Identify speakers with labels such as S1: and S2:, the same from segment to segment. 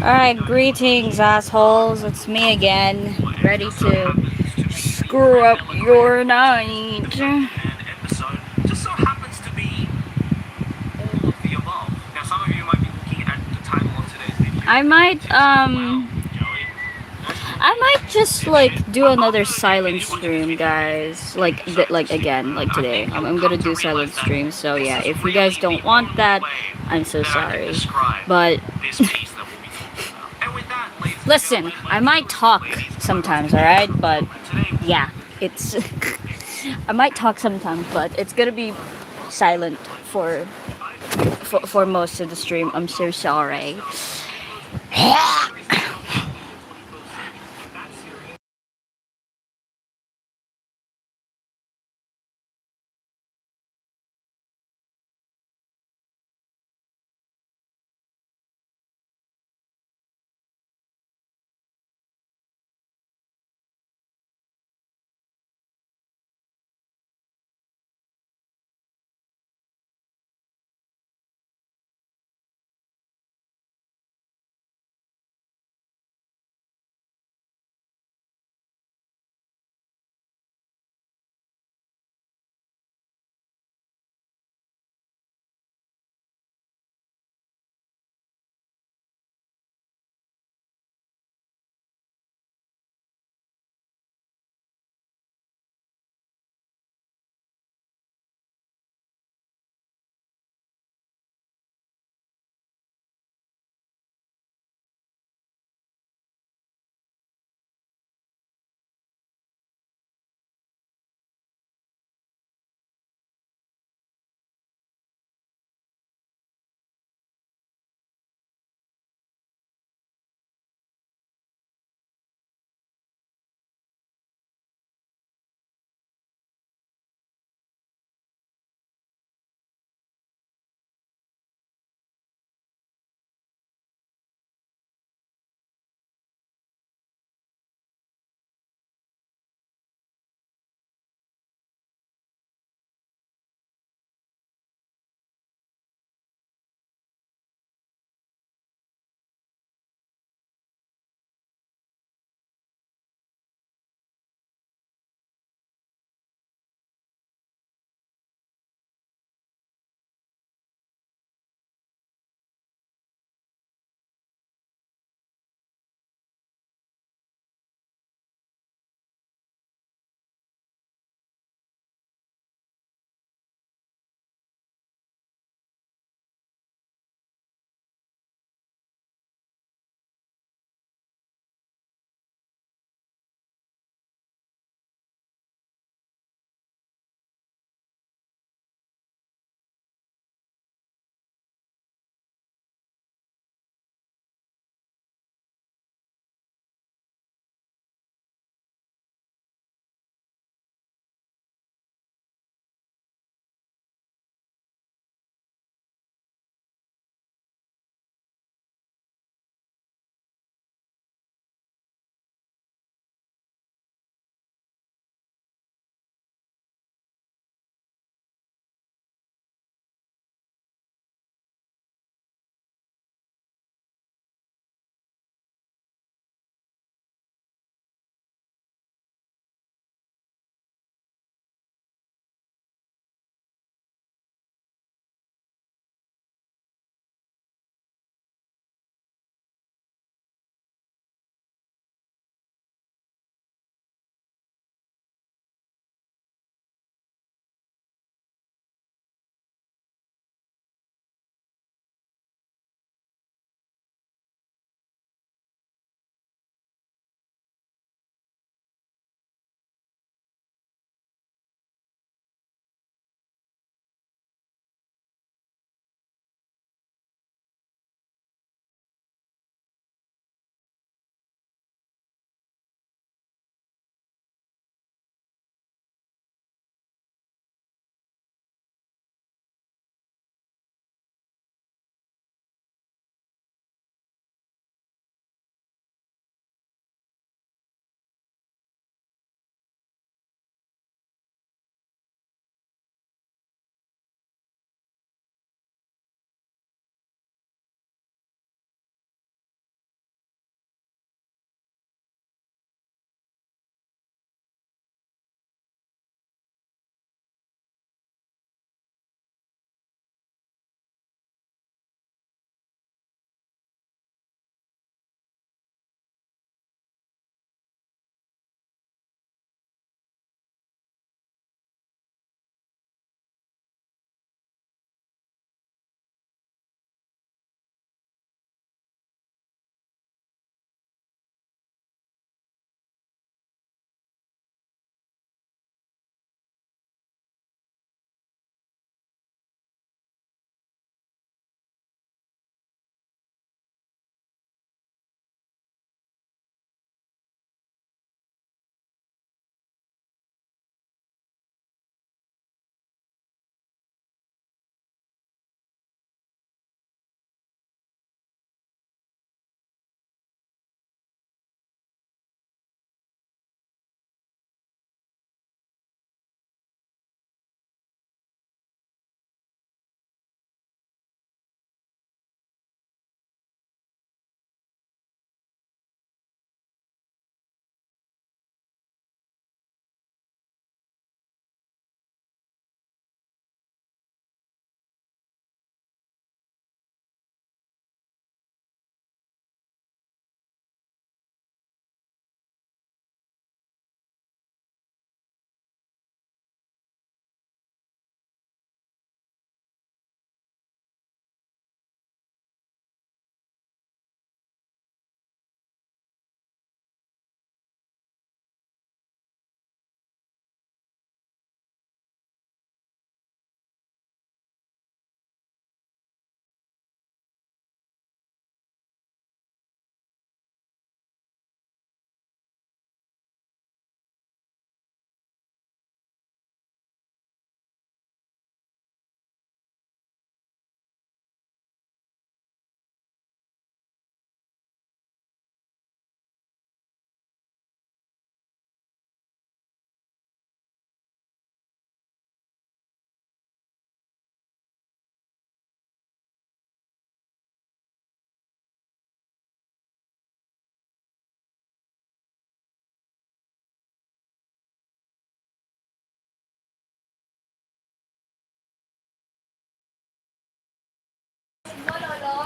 S1: Alright, greetings, assholes. It's me again, ready to screw up your night.
S2: Just so happens to be all of the above. Now, some of you might be looking at the title of today's video.
S1: I might,
S2: Wow, Joey.
S1: I might just, like, do another silent stream, guys. Like, again, like today. I'm gonna do silent stream, so yeah, if you guys don't want that, I'm so sorry. But,
S2: This piece that we'll be talking about. And with that, ladies and
S1: listen,
S2: gentlemen,
S1: I might talk sometimes, alright? But, yeah, it's... I might talk sometimes, but it's gonna be silent for most of the stream. I'm so sorry.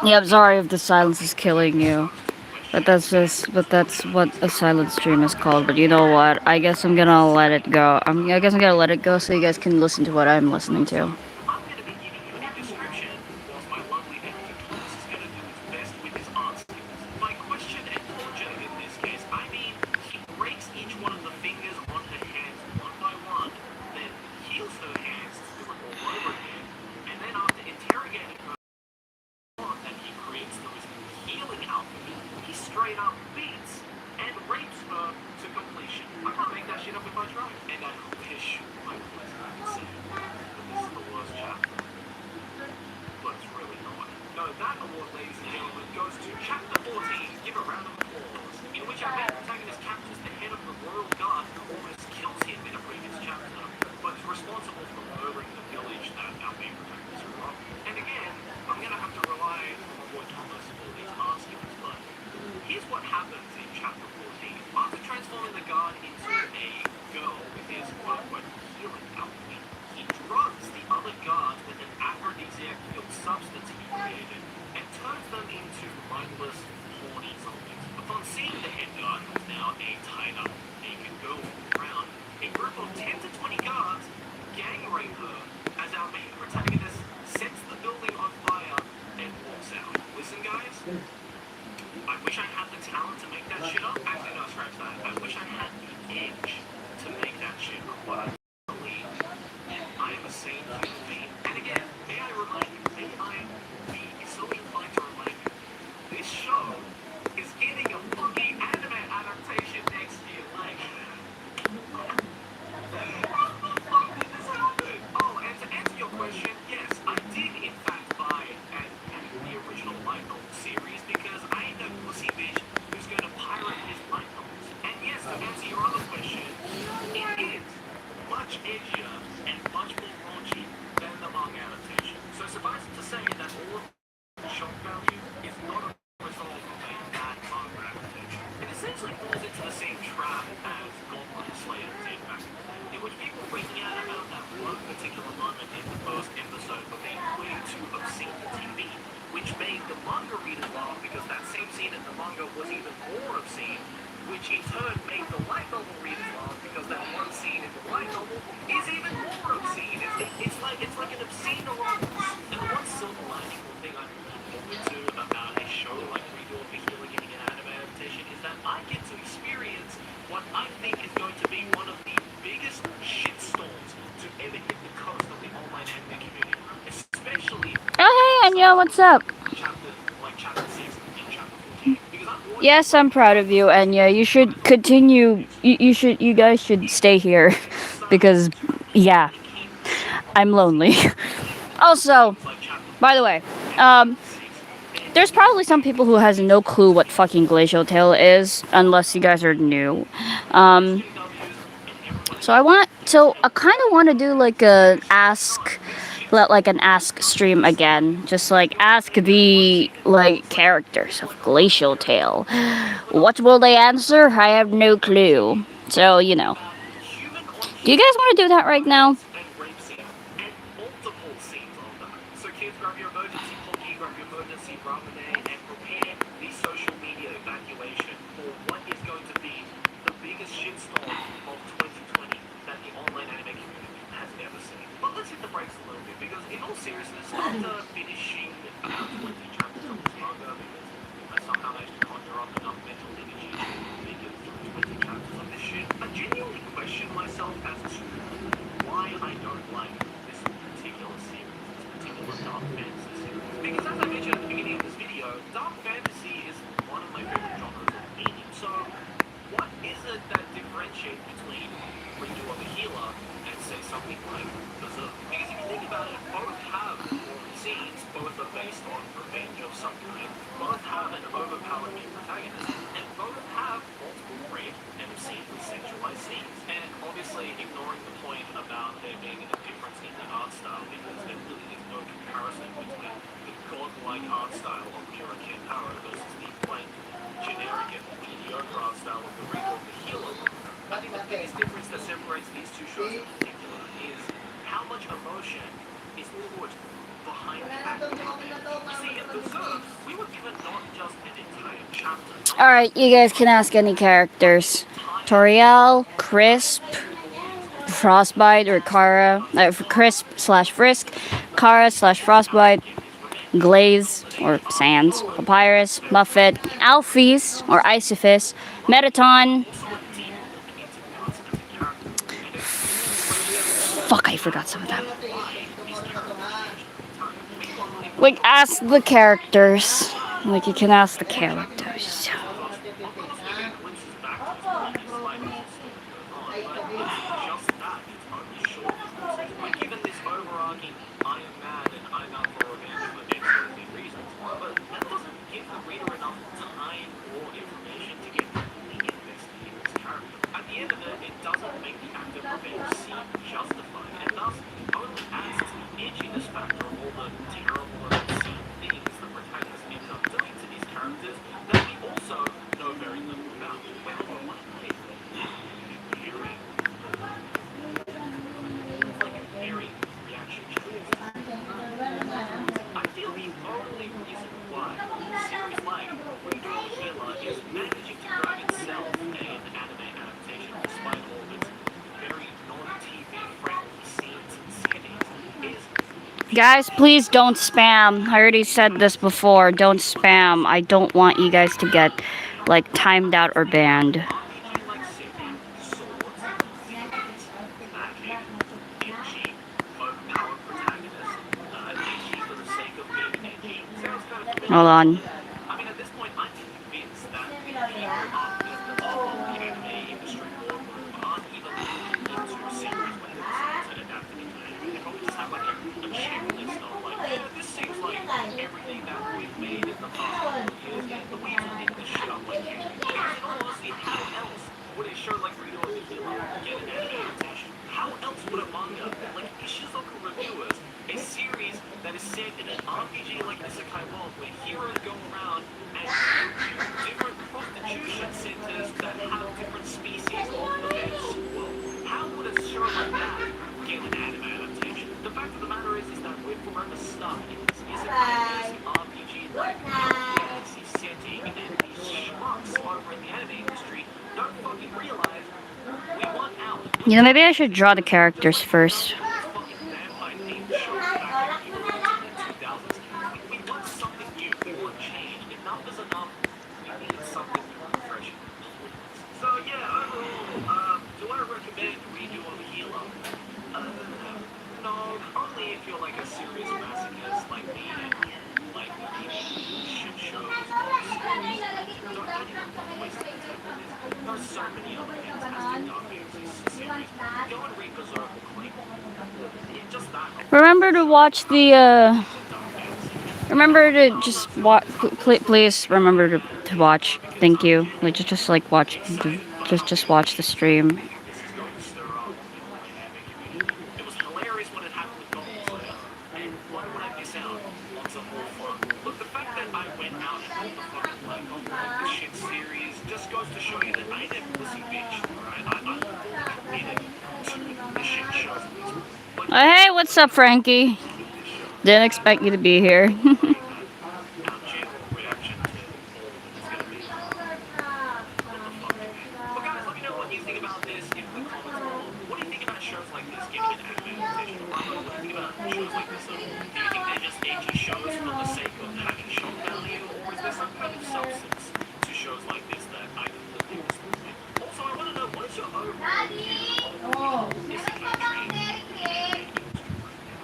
S1: Yeah, I'm sorry if the silence is killing you. But that's what a silent stream is called. But you know what? I guess I'm gonna let it go. I guess I'm gonna let it go so you guys can listen to what I'm listening to.
S2: I'm going to be giving you a description, whilst my lovely editor Thomas is going to do his best with his art skills. By question and torture in this case, I mean he breaks each one of the fingers on her hands one by one, then heals her hands to do it all over again, and then after interrogating her that he creates through his healing alchemy, he straight up beats and rapes her to completion. I can't make that shit up if I try. And I wish I could say that this is the worst chapter, but it's really not. No, that award, ladies and gentlemen, goes to chapter 14. Give a round of applause. In which our main protagonist captures the head of the royal guard who almost kills him in a previous chapter, but is responsible for murdering the village that our main protagonist grew up. And again, I'm gonna have to rely on my boy Thomas for these art skills, but here's what happens in chapter 14. After transforming the guard into a girl with his quote-unquote healing alchemy, he drugs the other guards with an aphrodisiac-filled substance he created and turns them into mindless, horny zombies. Upon seeing the head guard, who is now a tied-up, naked girl walking around, a group of 10 to 20 guards gang rape her as our main protagonist sets the building on fire and walks out. Listen, guys, I wish I had the talent to make that shit up. Actually, no, scratch that. I wish I had the edge to make that shit up, but I believe I am a sane human being. And again, may I remind you, may I be so inclined to remind you, this show is getting a fucking anime adaptation next year. Like, what the fuck did this happen? Oh, and to answer your question, yes, I did in fact buy the original light novel series because I ain't no pussy bitch who's going to pirate his light novels. And yes, to answer your other question, it is much edgier and much more raunchy than the manga adaptation. So suffice it to say that all of the shock value is not a result of a bad manga adaptation. It essentially falls into the same trap as Goblin Slayer did back in the day, in which people freaking out about that one particular moment in the first episode of being way too obscene for TV, which made the manga readers laugh because that same scene in the manga was even more obscene, which in turn made the light novel readers laugh because that one scene in the light novel is even more obscene. It's like an obscene romance. And the one silver lining, one thing I'm looking forward to about a show like Redo of the Healer getting an anime adaptation is that I get to experience what I think is going to be one of the biggest shitstorms to ever hit the coast of the online anime community, especially
S1: Oh hey Anya, what's up?
S2: chapter 6 and chapter 14. Because I'm always
S1: Yes, I'm proud of you, Anya. You should continue. You guys should stay here, because yeah, I'm lonely. Also, by the way, there's probably some people who has no clue what fucking Glacial Tale is, unless you guys are new. Um, so I kind of want to do like a like an ask stream again, just like ask the like characters of Glacial Tale. What will they answer? I have no clue. So you know, do you guys want to do that right now?
S2: and rape scenes and multiple scenes of that. So kids, grab your emergency cookie, grab your emergency ramen, and prepare the social media evacuation for what is going to be the biggest shitstorm of 2020 that the online anime community has ever seen. But let's hit the brakes a little bit because, in all seriousness, after finishing about 20 chapters of this manga, because I somehow managed to conjure up enough mental energy to make it through 20 chapters of this shit, I genuinely question myself as to why I don't like this particular series, this particular dark fantasy series. Because as I mentioned at the beginning of this video, dark fantasy is one of my favorite genres of media. So what is it that differentiates between Redo of a Healer and say something like Berserk? Because if you think about it, both have gory scenes, both are based on revenge of some kind, both have an overpowered main protagonist, and both have multiple rape and obscenely sexualized scenes. And obviously ignoring the point about there being a difference in the art style, because there really is no comparison between the godlike art style of Kira Kentaro versus the quite generic and mediocre art style of the Redo of the Healer. I think the biggest difference that separates these two shows in particular is how much emotion is put behind the actor. See, at the Verve, we were given not just an entire chapter.
S1: Alright, you guys can ask any characters. Toriel, Crisp, Frostbite, or Kara. Crisp slash Frisk, Kara slash Frostbite, Glaze, or Sands, Papyrus, Muffet, Alphys, or Isophis, Metaton. Fuck, I forgot some of them. Like, ask the characters. Like, you can ask the characters.
S2: Given this overarching, I am mad and I'm out for revenge for X, Y, Z reasons, but that doesn't give the reader enough time or information to get fully invested in this character. At the end of it, it doesn't make the act of revenge seem justified, and thus only adds to the edginess factor of all the terrible and obscene things the protagonist ended up doing to these characters that we also know very little about. Well, one way hearing very reaction channels. I feel the only reason why series like Redo Healer is managing to grab itself an anime adaptation despite all of its very non-TV friendly scenes and settings is
S1: Guys, please don't spam. I already said this before. Don't spam. I don't want you guys to get, like, timed out or banned.
S2: RPG-like setting, swords, violence, magic, edgy, overpowered protagonist, edgy for the sake of being edgy. Sounds kind of
S1: Hold on.
S2: I mean, at this point, I'm convinced that people of the anime industry aren't even looking into series when they decide to adapt it into anime. They probably just have like a checklist of like, yeah, this seems like everything that we've made in the past couple of years, and the way to pick this shit up like you. Because in all honesty, how else would a show like Redo of the Healer get an anime adaptation? How else would a manga like Ishizoku Reviewers, a series that is set in an RPG like Isekai world where heroes go around and different prostitution centers that have different species of events? Well, how would a show like that get an anime adaptation? The fact of the matter is that we're forever stuck in this Isekai RPG like fantasy setting, and these schmucks over in the anime industry don't fucking realize we want out.
S1: You know, maybe I should draw the characters first.
S2: We want something new. We want change. Enough is enough. We need something refreshing. So yeah, overall, do I recommend Redo of Healer? No, only if you're like a serious masochist like me and like shit shows or series. Don't even waste your time on this. There's so many other fantastic dark fantasy series. Go and read Berserk or Clank. Just that.
S1: Remember to watch the, remember to just watch, please remember to watch. Thank you. Like, just like watch, just watch the stream.
S2: This is going to stir up in the anime community. It was hilarious when it happened with Goblin Slayer, and why would I miss out on some more fun? Look, the fact that I went out and bought the fucking like this shit series just goes to show you that I ain't a pussy bitch, alright? I'm committed to the shit shows at this point. But
S1: Hey, what's up, Frankie? Didn't expect you to be here.
S2: our general reaction to all is gonna be what the fuck, man. But guys, let me know what you think about this in the comments below. What do you think about shows like this getting an anime adaptation? What do you think about shows like this? Do you think they're just edgy shows for the sake of having shock value, or is there some kind of substance to shows like this that I completely missed? Also, I want to know, what is your overall view of the isekai trend in the anime industry right now?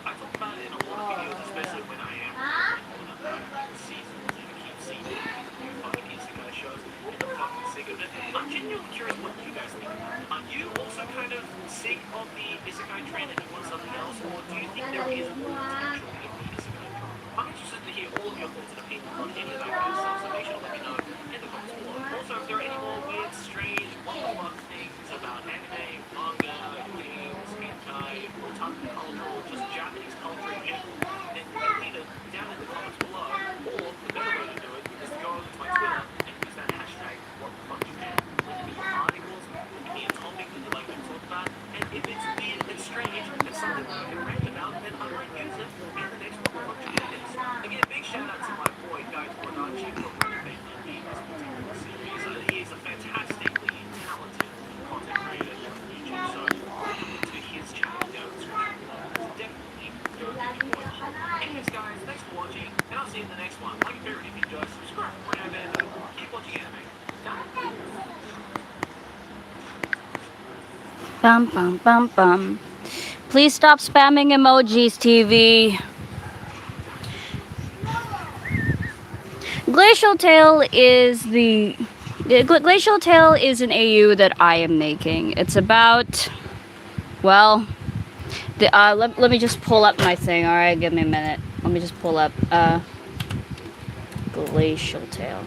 S2: I talk about it in a lot of videos, especially when I am recording all the seasons and I keep seeing these new fucking isekai shows and I'm fucking sick of it. I'm genuinely curious what you guys think about it. Are you also kind of sick of the isekai trend and you want something else, or do you think there is more potential in the isekai genre? I'm interested to hear all of your thoughts and opinions on any of that kind of stuff, so make sure to let me know in the comments below. Also, if there are any more weird, strange, what the fuck things about anime, manga, games, hentai, otaku culture, or just Japanese culture in general, then leave it down in the comments below. Or the better way to do it is to go over to my Twitter and use that hashtag #WhatTheFuckYouCan. Link me your articles, link me a topic that you'd like to talk about, and if it's weird and strange and something that I can rant about, then I might use it Anyways, guys, thanks for watching, and I'll see you in the next one. Like Rarity if you enjoy, subscribe, grab, and keep watching anime.
S1: Bum bum bum bum. Please stop spamming emojis, TV. Glacial Tale is Glacial Tale is an AU that I am making. It's about, well, let me just pull up my thing. All right, give me a minute. Let me just pull up Glacial Tale.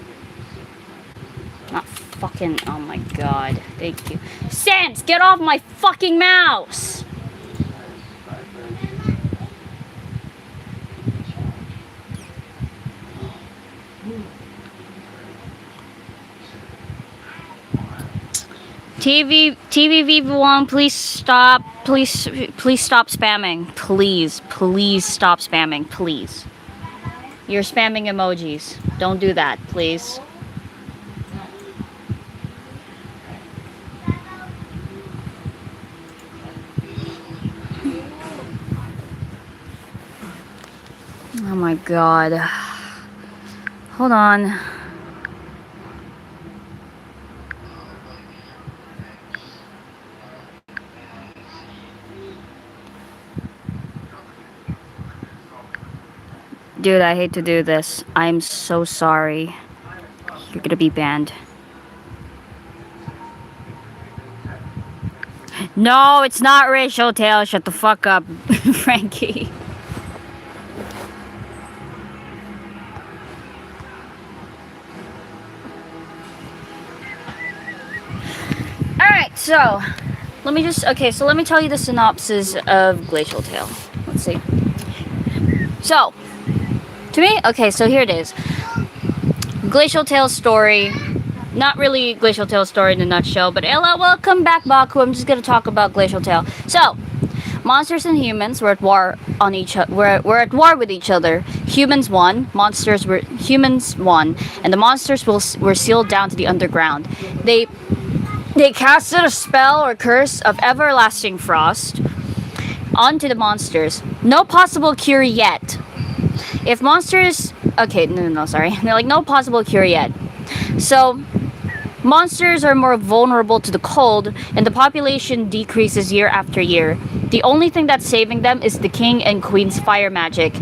S1: Not fucking. Oh my god. Thank you. Sans, get off my fucking mouse. TV Viva1, please stop. Please stop spamming. Please stop spamming. Please. You're spamming emojis. Don't do that, please. Oh my god. Hold on. Dude, I hate to do this. I'm so sorry. You're gonna be banned. No, it's not Glacial Tale. Shut the fuck up, Frankie. Alright, so let me tell you the synopsis of Glacial Tale. Let's see. So, to me, okay, so here it is. Glacial Tale story. Not really Glacial Tale story in a nutshell, but hello, welcome back, Baku. I'm just gonna talk about Glacial Tale. So, monsters and humans were at war with each other. Humans won, humans won, and the monsters were sealed down to the underground. They casted a spell or curse of everlasting frost onto the monsters. No possible cure yet. If monsters... Okay, no, sorry. They're like, no possible cure yet. So, monsters are more vulnerable to the cold, and the population decreases year after year. The only thing that's saving them is the king and queen's fire magic,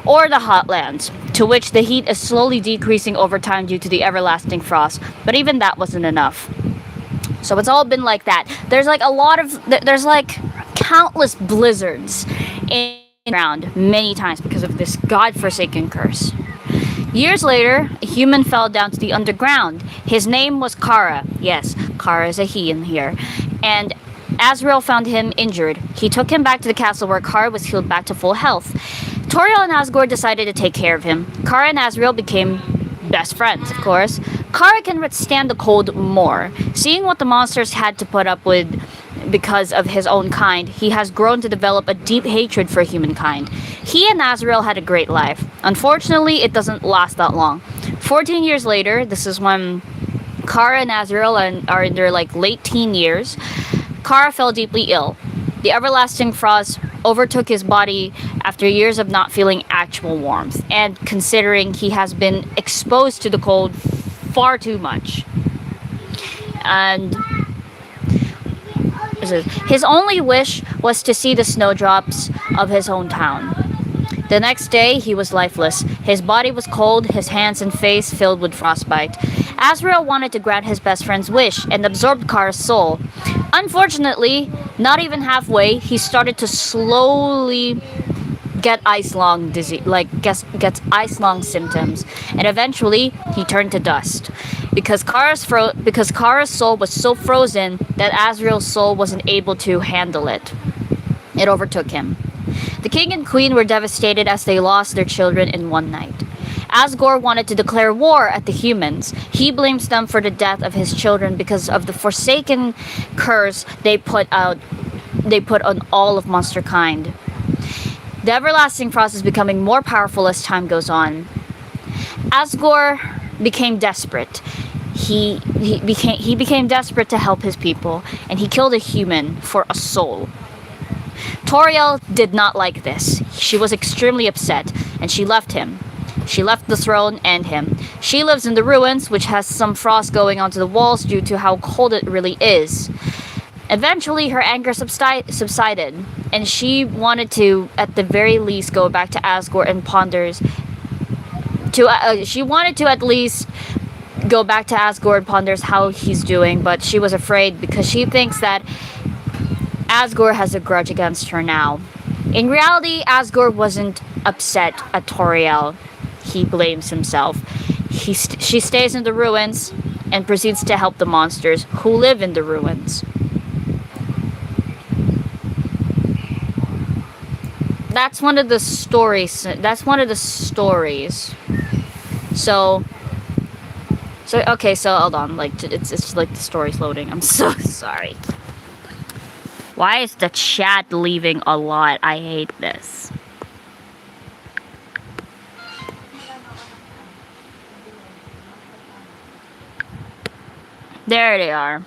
S1: or the hotlands, to which the heat is slowly decreasing over time due to the everlasting frost. But even that wasn't enough. So it's all been like that. There's like countless blizzards in the ground many times because of this godforsaken curse. Years later, a human fell down to the underground. His name was Kara. Yes, Kara is a he in here. And Azrael found him injured. He took him back to the castle where Kara was healed back to full health. Toriel and Asgore decided to take care of him. Kara and Azrael became best friends, of course. Kara can withstand the cold more. Seeing what the monsters had to put up with because of his own kind, he has grown to develop a deep hatred for humankind. He and Azrael had a great life. Unfortunately, it doesn't last that long. 14 years later, this is when Kara and Azrael are in their late teen years. Kara fell deeply ill. The everlasting frost overtook his body after years of not feeling actual warmth, and considering he has been exposed to the cold far too much. And his only wish was to see the snowdrops of his hometown. The next day, he was lifeless. His body was cold, his hands and face filled with frostbite. Azrael wanted to grant his best friend's wish and absorbed Kara's soul. Unfortunately, not even halfway, he started to slowly get ice-long gets ice-long symptoms, and eventually he turned to dust. Because Kara's soul was so frozen that Azrael's soul wasn't able to handle it. It overtook him. The king and queen were devastated as they lost their children in one night. Asgore wanted to declare war at the humans. He blames them for the death of his children because of the forsaken curse they put on all of monster kind. The everlasting frost is becoming more powerful as time goes on. Asgore became desperate. He became desperate to help his people, and he killed a human for a soul. Toriel did not like this. she was extremely upset, and she left him. She left the throne and him. She lives in the ruins, which has some frost going onto the walls due to how cold it really is. Eventually, her anger subsided, and she wanted to, at the very least, go back to Asgore and ponders. She wanted to at least go back to Asgore and ponders how he's doing, but she was afraid because she thinks that Asgore has a grudge against her now. In reality, Asgore wasn't upset at Toriel. He blames himself. She stays in the ruins and proceeds to help the monsters who live in the ruins. That's one of the stories. So okay, so hold on. Like, it's like the story's loading. I'm so sorry. Why is the chat leaving a lot? I hate this. There they are.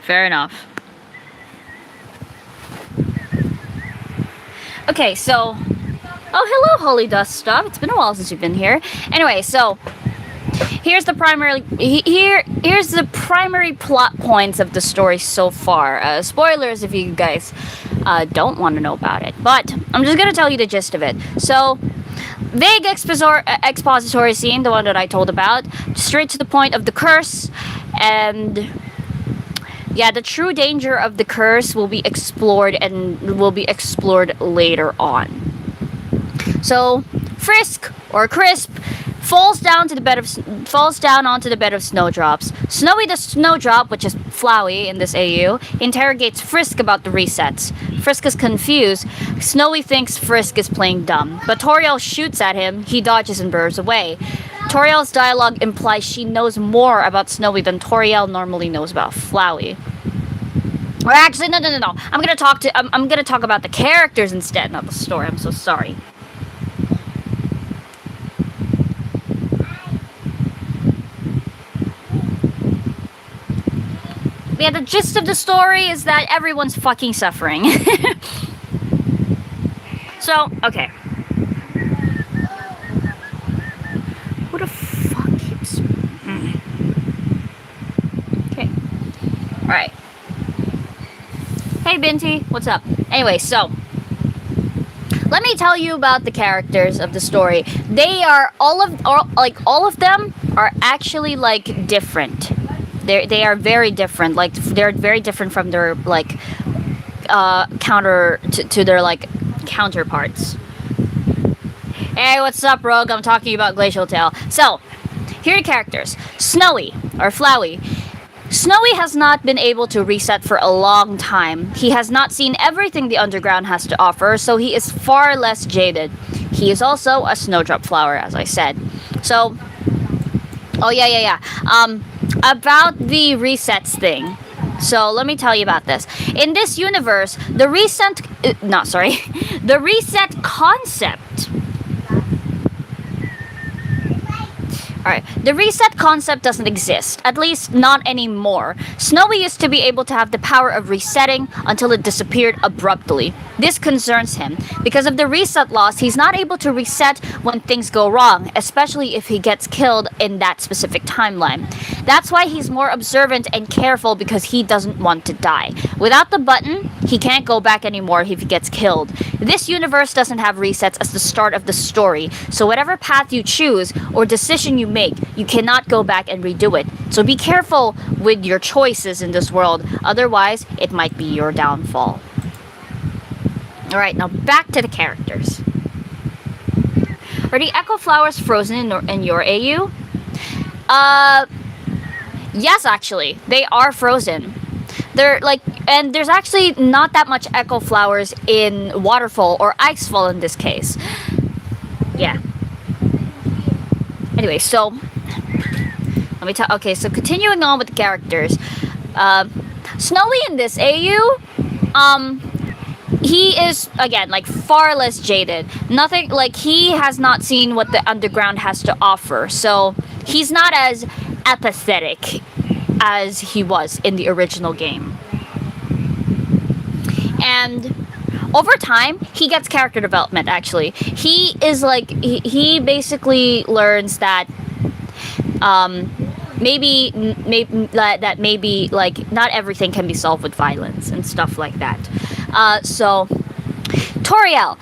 S1: Fair enough. Okay, so... Oh, hello, Holy Dust Stuff. It's been a while since you've been here. Anyway, so... Here's the primary plot points of the story so far. Spoilers if you guys don't want to know about it. But I'm just going to tell you the gist of it. So... Vague expository scene, the one that I told about. Straight to the point of the curse. And... yeah, the true danger of the curse will be explored later on. So, Frisk or Crisp falls down onto the bed of Snowdrops. Snowy the Snowdrop, which is Flowey in this AU, interrogates Frisk about the resets. Frisk is confused. Snowy thinks Frisk is playing dumb, but Toriel shoots at him. He dodges and burrs away. Toriel's dialogue implies she knows more about Snowy than Toriel normally knows about Flowey. Or actually, no. I'm gonna talk about the characters instead, not the story. I'm so sorry. Yeah, the gist of the story is that everyone's fucking suffering. So, okay. Who the fuck keeps... Okay. Alright. Hey, Binty. What's up? Anyway, so... let me tell you about the characters of the story. They are... all of them are actually, like, different. They are very different. Like, they're very different from their, like... to their, like... counterparts. Hey, what's up, Rogue? I'm talking about Glacial Tale. So, here are the characters. Snowy, or Flowey. Snowy has not been able to reset for a long time. He has not seen everything the underground has to offer, so he is far less jaded. He is also a snowdrop flower, as I said. So, oh yeah. About the resets thing. So, let me tell you about this. In this universe, the reset concept... Alright, the reset concept doesn't exist, at least not anymore. Snowy used to be able to have the power of resetting until it disappeared abruptly. This concerns him. Because of the reset loss, he's not able to reset when things go wrong, especially if he gets killed in that specific timeline. That's why he's more observant and careful, because he doesn't want to die. Without the button, he can't go back anymore if he gets killed. This universe doesn't have resets as the start of the story, so whatever path you choose or decision you make, you cannot go back and redo it. So be careful with your choices in this world, otherwise it might be your downfall. Alright, now back to the characters. Are the Echo Flowers frozen in your AU? Yes, actually. They are frozen. They're like, and there's actually not that much Echo Flowers in Waterfall or Icefall in this case. Yeah. Anyway, so let me tell. Okay, so continuing on with the characters, Snowy in this AU, he is again like far less jaded. Nothing like he has not seen what the underground has to offer, so he's not as apathetic as he was in the original game. And over time, he gets character development. Actually, he is like he basically learns that maybe like not everything can be solved with violence and stuff like that. So Toriel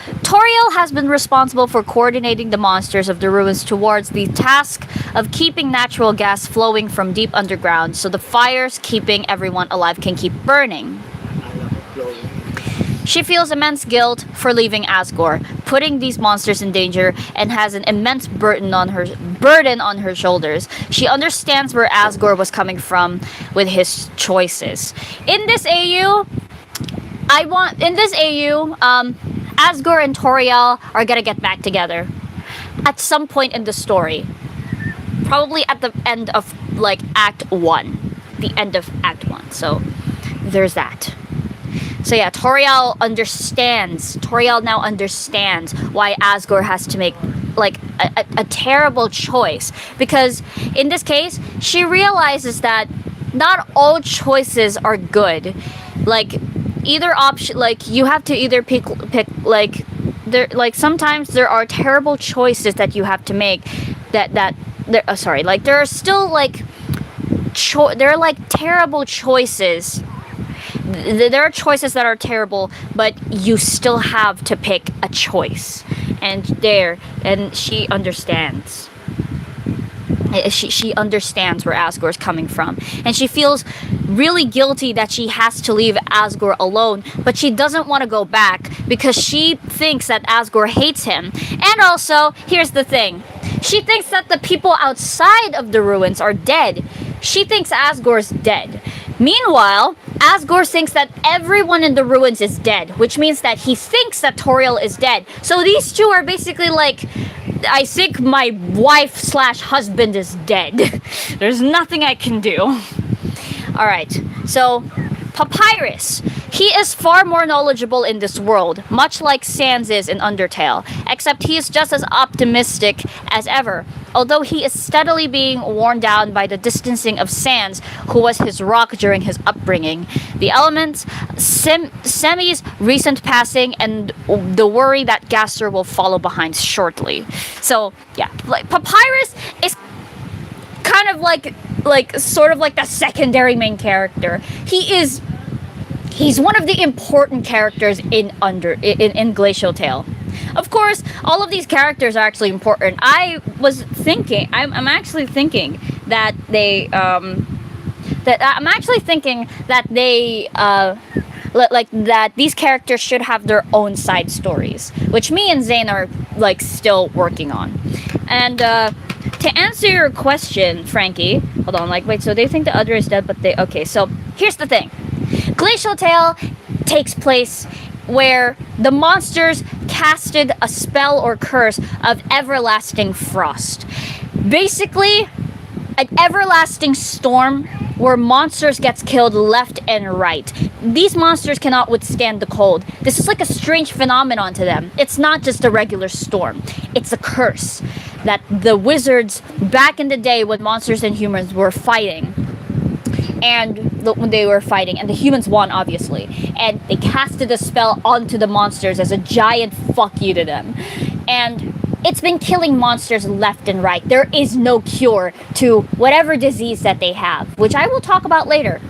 S1: has been responsible for coordinating the monsters of the ruins towards the task of keeping natural gas flowing from deep underground so the fires keeping everyone alive can keep burning. She feels immense guilt for leaving Asgore, putting these monsters in danger, and has an immense burden on her shoulders. She understands where Asgore was coming from with his choices. In this AU, Asgore and Toriel are gonna get back together at some point in the story. Probably at the end of like Act 1. The end of Act 1. So there's that. So yeah, Toriel now understands why Asgore has to make like a terrible choice, because in this case she realizes that not all choices are good. Like either option, like you have to either pick like there, like sometimes there are terrible choices that you have to make that like there are still like there are like terrible choices. There are choices that are terrible, but you still have to pick a choice. And she understands. She understands where Asgore is coming from. And she feels really guilty that she has to leave Asgore alone, but she doesn't want to go back because she thinks that Asgore hates him. And also, here's the thing. She thinks that the people outside of the ruins are dead. She thinks Asgore's dead. Meanwhile, Asgore thinks that everyone in the ruins is dead, which means that he thinks that Toriel is dead. So these two are basically like, I think my wife/husband is dead. There's nothing I can do. Alright, so Papyrus. He is far more knowledgeable in this world, much like Sans is in Undertale, except he is just as optimistic as ever. Although he is steadily being worn down by the distancing of Sans, who was his rock during his upbringing, the elements, Semi's recent passing, and the worry that Gaster will follow behind shortly. So, yeah, like Papyrus is kind of like sort of like the secondary main character. He's one of the important characters in Glacial Tale. Of course, all of these characters are actually important. I'm actually thinking that they that these characters should have their own side stories, which me and Zane are like still working on. And to answer your question, Frankie, hold on, like wait, so they think the other is dead, but okay, so here's the thing. Glacial Tale takes place where the monsters casted a spell or curse of everlasting frost. Basically, an everlasting storm where monsters gets killed left and right. These monsters cannot withstand the cold. This is like a strange phenomenon to them. It's not just a regular storm. It's a curse that the wizards back in the day when monsters and humans were fighting, when they were fighting, and the humans won, obviously, and they casted a spell onto the monsters as a giant fuck you to them, and it's been killing monsters left and right. There is no cure to whatever disease that they have, which I will talk about later.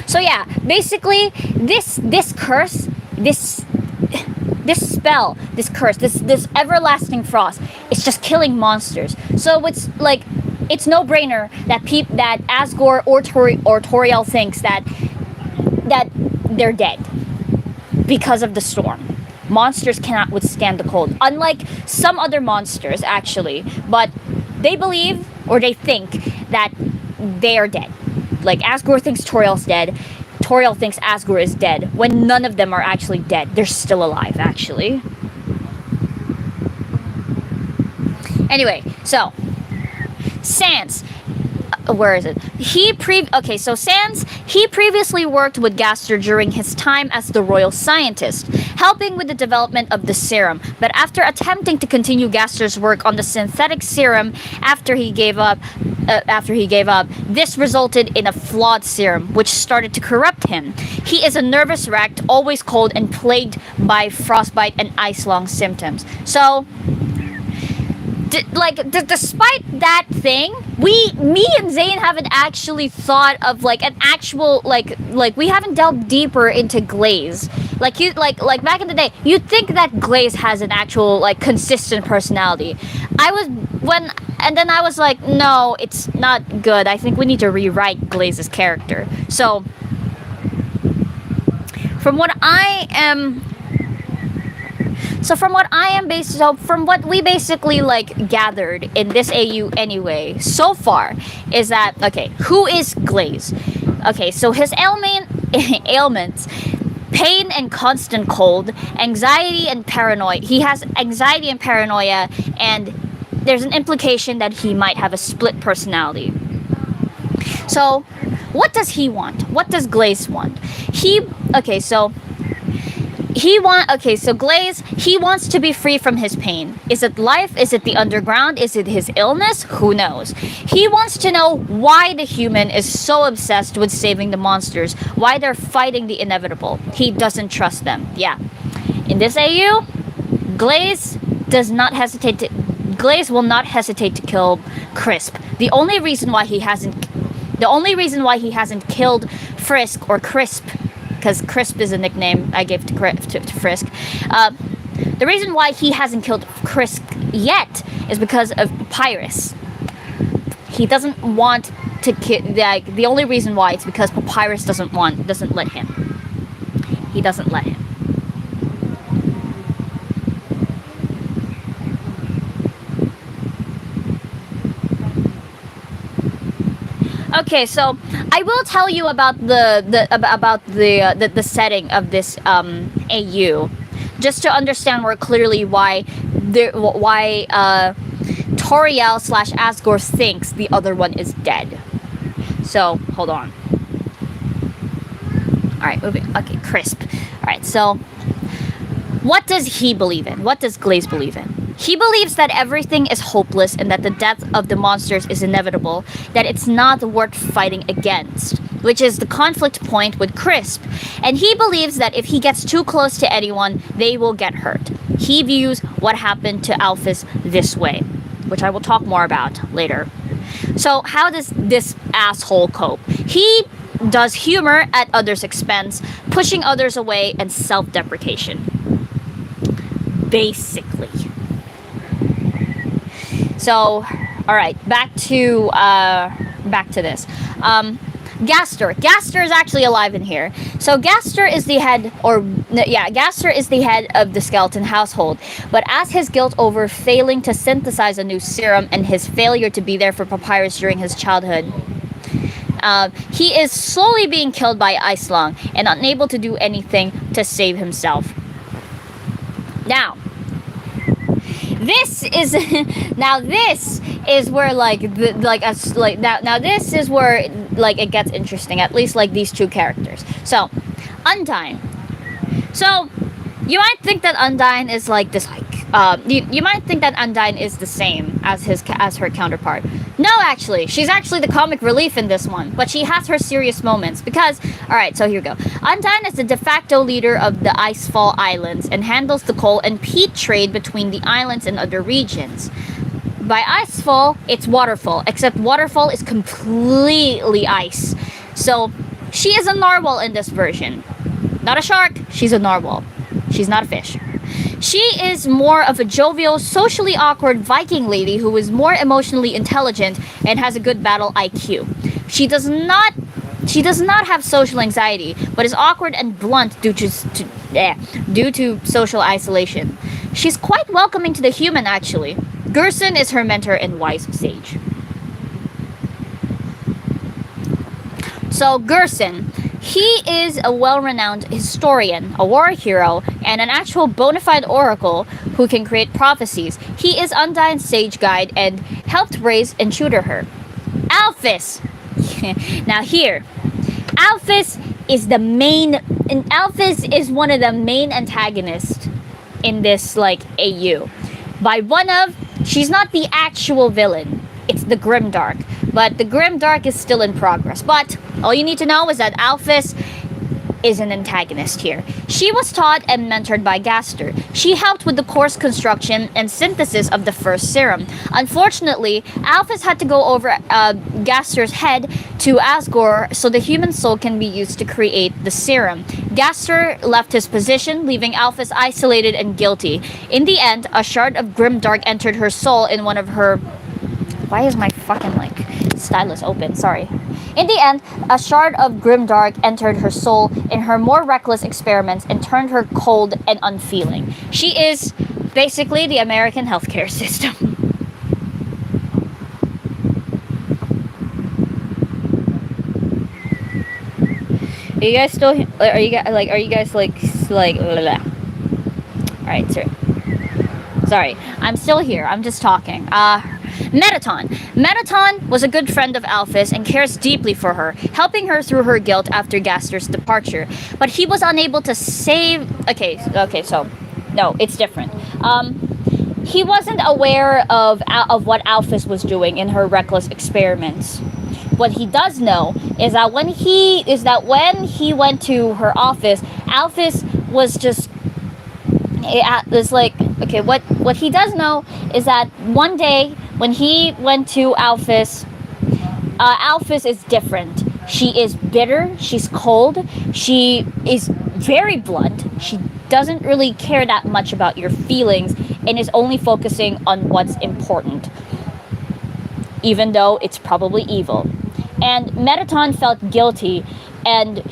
S1: So yeah, basically this curse, this spell, this curse, this everlasting frost, it's just killing monsters. So it's like, it's no brainer that Asgore or Toriel thinks that they're dead because of the storm. Monsters cannot withstand the cold, unlike some other monsters actually, but they believe or they think that they are dead. Like Asgore thinks Toriel's dead, Toriel thinks Asgore is dead, when none of them are actually dead. They're still alive actually. Anyway, so Sans. where is it? Okay, so Sans, he previously worked with Gaster during his time as the royal scientist, helping with the development of the serum. But after attempting to continue Gaster's work on the synthetic serum after he gave up, this resulted in a flawed serum, which started to corrupt him. He is a nervous wreck, always cold, and plagued by frostbite and ice-long symptoms. So, despite that thing, me and Zane haven't actually thought of like an actual we haven't delved deeper into Glaze. Like back in the day, you'd think that Glaze has an actual like consistent personality. Then I was like, no, it's not good. I think we need to rewrite Glaze's character. So from what we basically like gathered in this AU anyway so far is that, okay, who is Glaze? Okay, so his ailments, pain and constant cold, anxiety and paranoia. He has anxiety and paranoia, and there's an implication that he might have a split personality. So what does he want? What does Glaze want? So Glaze, he wants to be free from his pain. Is it life? Is it the underground? Is it his illness? Who knows? He wants to know why the human is so obsessed with saving the monsters, why they're fighting the inevitable. He doesn't trust them. Yeah. In this AU, Glaze will not hesitate to kill Crisp. The only reason why he hasn't killed Frisk or Crisp, because Crisp is a nickname I gave to Frisk. The reason why he hasn't killed Crisp yet is because of Papyrus. He doesn't want to kill. The only reason why is because Papyrus doesn't let him. He doesn't let him. Okay, so I will tell you about the setting of this AU, just to understand more clearly why Toriel / Asgore thinks the other one is dead. So hold on. All right, moving. Okay, Crisp. All right, so what does he believe in? What does Glaze believe in? He believes that everything is hopeless and that the death of the monsters is inevitable, that it's not worth fighting against, which is the conflict point with Crisp. And he believes that if he gets too close to anyone, they will get hurt. He views what happened to Alphys this way, which I will talk more about later. So how does this asshole cope? He does humor at others' expense, pushing others away, and self-deprecation. Basically. So, all right, back to this. Gaster. Gaster is actually alive in here. So Gaster is the head of the skeleton household. But as his guilt over failing to synthesize a new serum and his failure to be there for Papyrus during his childhood, he is slowly being killed by Icelong and unable to do anything to save himself. Now, this is where this is where it gets interesting, at least like these two characters. So Undyne. So you might think that Undyne is like this you might think that Undyne is the same as her counterpart. No, actually, she's actually the comic relief in this one, but she has her serious moments because, alright, so here we go. Undyne is the de facto leader of the Icefall Islands and handles the coal and peat trade between the islands and other regions. By Icefall, it's Waterfall, except Waterfall is completely ice. So, she is a narwhal in this version. Not a shark, she's a narwhal. She's not a fish. She is more of a jovial, socially awkward Viking lady who is more emotionally intelligent and has a good battle IQ. She does not have social anxiety, but is awkward and blunt due to social isolation. She's quite welcoming to the human, actually. Gerson is her mentor and wise sage. So Gerson, he is a well-renowned historian, a war hero, and an actual bona fide oracle who can create prophecies. He is Undyne's sage guide and helped raise and tutor her. Alphys. Now here, Alphys is the main, and Alphys is one of the main antagonists in this like AU. By one of, she's not the actual villain. It's the Grimdark, but the Grimdark is still in progress. But all you need to know is that Alphys is an antagonist here. She was taught and mentored by Gaster. She helped with the course construction and synthesis of the first serum. Unfortunately, Alphys had to go over Gaster's head to Asgore so the human soul can be used to create the serum. Gaster left his position, leaving Alphys isolated and guilty. In the end, a shard of Grimdark entered her soul in one of her... Why is my fucking like stylus open? Sorry. In the end, a shard of Grimdark entered her soul in her more reckless experiments and turned her cold and unfeeling. She is basically the American healthcare system. Are you guys still? Are you guys like? Are you guys like? Blah, blah. All right, sir. Sorry, I'm still here. I'm just talking. Mettaton. Mettaton was a good friend of Alphys and cares deeply for her, helping her through her guilt after Gaster's departure. But he was unable to save... Okay, so... No, it's different. He wasn't aware of what Alphys was doing in her reckless experiments. What he does know is that when he went to her office, Alphys was just... It was like... Okay, what he does know is that one day... When he went to Alphys, Alphys is different. She is bitter, she's cold, she is very blunt, she doesn't really care that much about your feelings and is only focusing on what's important, even though it's probably evil. And Mettaton felt guilty, and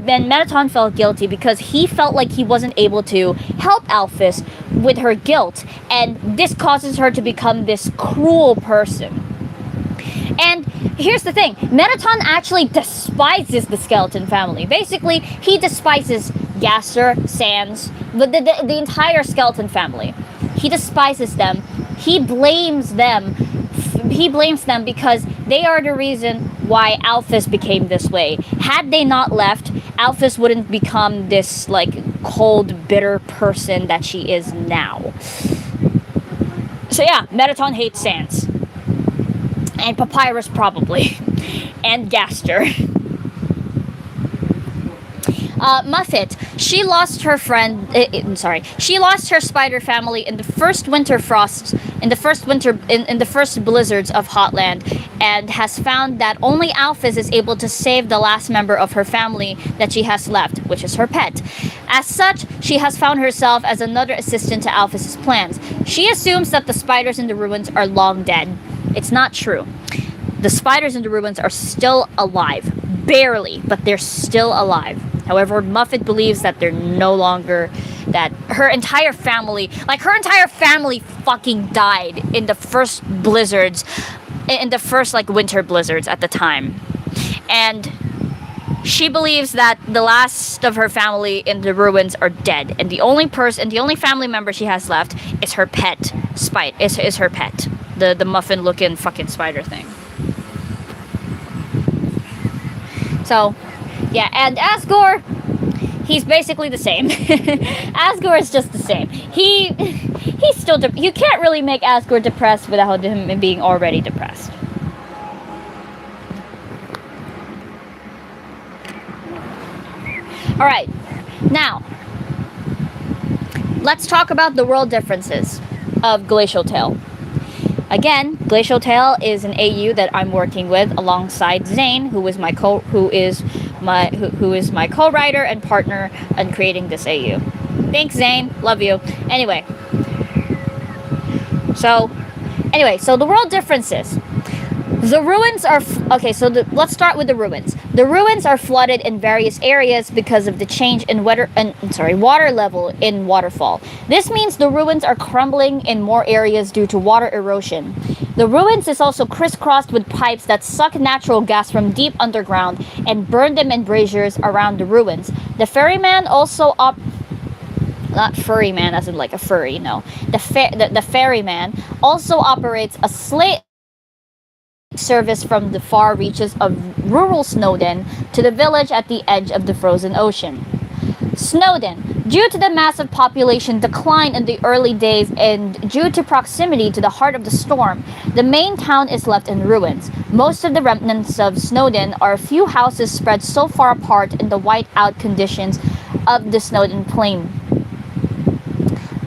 S1: Mettaton felt guilty because he felt like he wasn't able to help Alphys with her guilt, and this causes her to become this cruel person. And here's the thing, Mettaton actually despises the skeleton family. Basically, he despises Gaster, Sans, the entire skeleton family. He despises them. He blames them because they are the reason why Alphys became this way. Had they not left, Alphys wouldn't become this like cold, bitter person that she is now. So yeah, Mettaton hates Sans. And Papyrus probably. And Gaster. Muffet. She lost her friend. She lost her spider family in the first winter frosts, in the first blizzards of Hotland, and has found that only Alphys is able to save the last member of her family that she has left, which is her pet. As such, she has found herself as another assistant to Alphys' plans. She assumes that the spiders in the ruins are long dead. It's not true. The spiders in the ruins are still alive. Barely, but they're still alive. However, Muffet believes that they're no longer, that her entire family fucking died in the first blizzards, in the first like winter blizzards at the time. And she believes that the last of her family in the ruins are dead, and the only family member she has left is her pet, is her pet. The muffin looking fucking spider thing. So, yeah, and Asgore, he's basically the same. Asgore is just the same. He's still, you can't really make Asgore depressed without him being already depressed. Alright, now, let's talk about the world differences of Glacial Tale. Again, Glacial Tale is an AU that I'm working with alongside Zane, who is my co-writer and partner in creating this AU. Thanks, Zane. Love you. Anyway, so the world differences. The ruins are... let's start with the ruins. The ruins are flooded in various areas because of the change in water level in waterfall. This means the ruins are crumbling in more areas due to water erosion. The ruins is also crisscrossed with pipes that suck natural gas from deep underground and burn them in braziers around the ruins. The ferryman also not furryman as in like a furry, no. The ferryman also operates a service from the far reaches of rural Snowdin to the village at the edge of the frozen ocean. Snowdin. Due to the massive population decline in the early days and due to proximity to the heart of the storm, the main town is left in ruins. Most of the remnants of Snowdin are a few houses spread so far apart in the white-out conditions of the Snowdin Plain.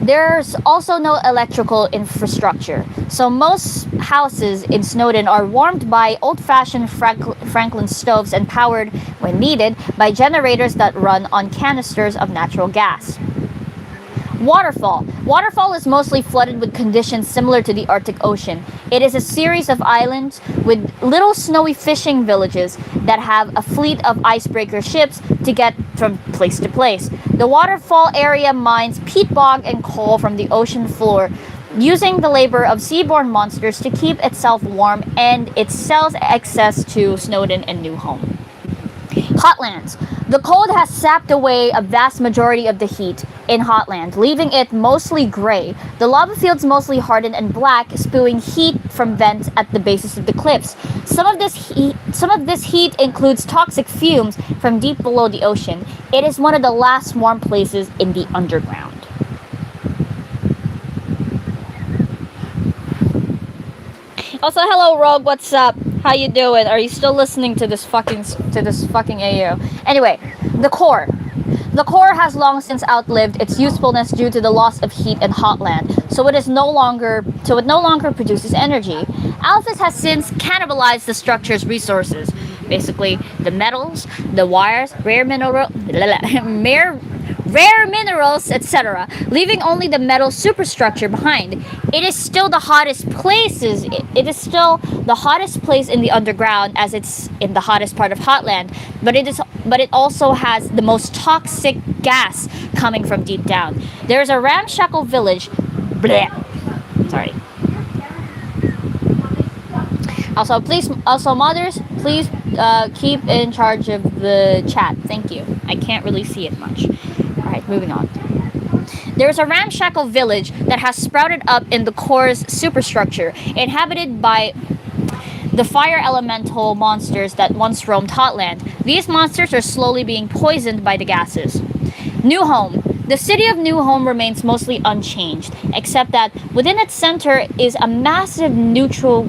S1: There's also no electrical infrastructure, so most houses in Snowdin are warmed by old-fashioned Franklin stoves and powered, when needed, by generators that run on canisters of natural gas. Waterfall. Waterfall is mostly flooded with conditions similar to the Arctic Ocean. It is a series of islands with little snowy fishing villages that have a fleet of icebreaker ships to get from place to place. The waterfall area mines peat bog and coal from the ocean floor, using the labor of seaborne monsters to keep itself warm, and it sells excess to Snowdin and New Home. Hotlands. The cold has sapped away a vast majority of the heat in Hotland, leaving it mostly gray. The lava fields mostly hardened and black, spewing heat from vents at the bases of the cliffs. Some of this heat includes toxic fumes from deep below the ocean. It is one of the last warm places in the underground. Also, hello Rogue, what's up? How you doing? Are you still listening to this fucking AU? Anyway, the core. The core has long since outlived its usefulness due to the loss of heat in Hotland, so it no longer produces energy. Alphy has since cannibalized the structure's resources. Basically, the metals, the wires, rare minerals, etc., leaving only the metal superstructure behind. It is still the hottest places. It is still the hottest place in the underground, as it's in the hottest part of Hotland. But it also has the most toxic gas coming from deep down. There is a ramshackle village. Bleh. Sorry. Also, mothers, please keep in charge of the chat. Thank you. I can't really see it much. Alright, moving on. There is a ramshackle village that has sprouted up in the core's superstructure, inhabited by the fire elemental monsters that once roamed Hotland. These monsters are slowly being poisoned by the gases. New Home. The city of New Home remains mostly unchanged, except that within its center is a massive natural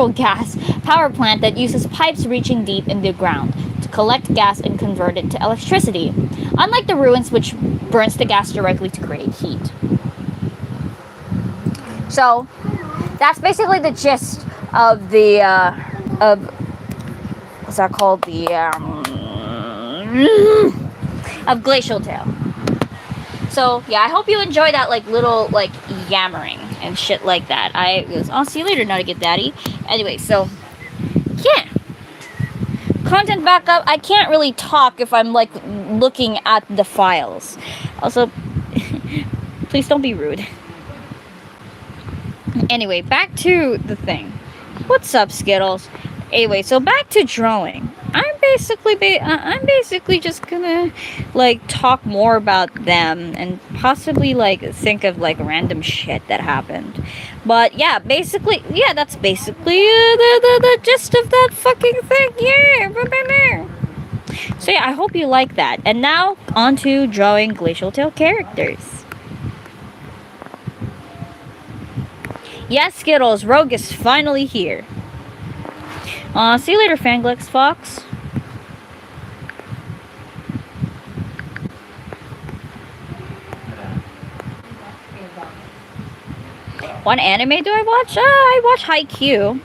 S1: gas power plant that uses pipes reaching deep in the ground to collect gas and convert it to electricity, unlike the ruins, which burns the gas directly to create heat. So, that's basically the gist of the, what's that called? Of Glacial Tale. So, yeah, I hope you enjoy that, little, yammering and shit like that. I'll see you later, not a good daddy. Anyway, so, yeah. Content backup. I can't really talk if I'm, looking at the files. Also, please don't be rude. Anyway, back to the thing. What's up, Skittles? Anyway, so back to drawing. I'm basically just gonna talk more about them and possibly think of random shit that happened. But yeah, that's basically the gist of that fucking thing. Yeah. So yeah, I hope you like that. And now on to drawing Glacial Tale characters. Yes, Skittles, Rogue is finally here. See you later, Fanglex Fox. What anime do I watch? I watch Haikyuu.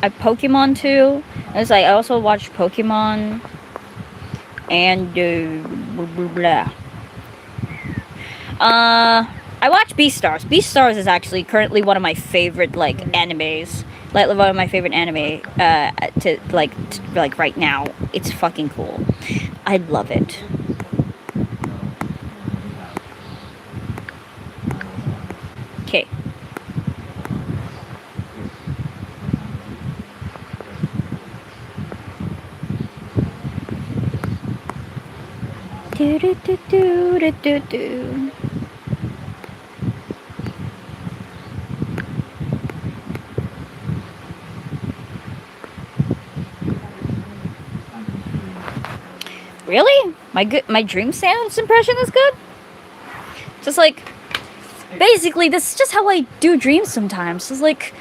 S1: I Pokemon too. I also watch Pokemon. And blah. I watch Beastars. Beastars is actually currently one of my favorite animes. One of my favorite anime to right now. It's fucking cool. I love it. Okay. Do do do do do do do. Really? My dream sounds impression is good? Just like, basically, this is just how I do dreams sometimes. It's like,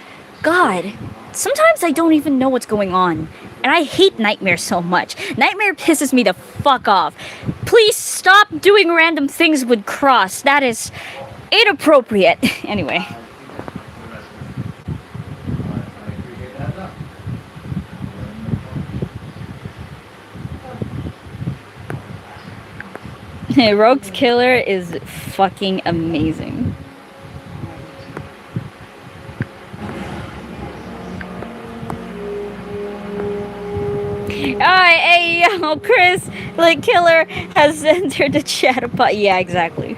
S1: God, sometimes I don't even know what's going on. And I hate Nightmare so much. Nightmare pisses me the fuck off. Please stop doing random things with Cross. That is inappropriate. Anyway. Rogue's Killer is fucking amazing. Alright, hey, yo, Chris, like, Killer has entered the chat. Yeah, exactly.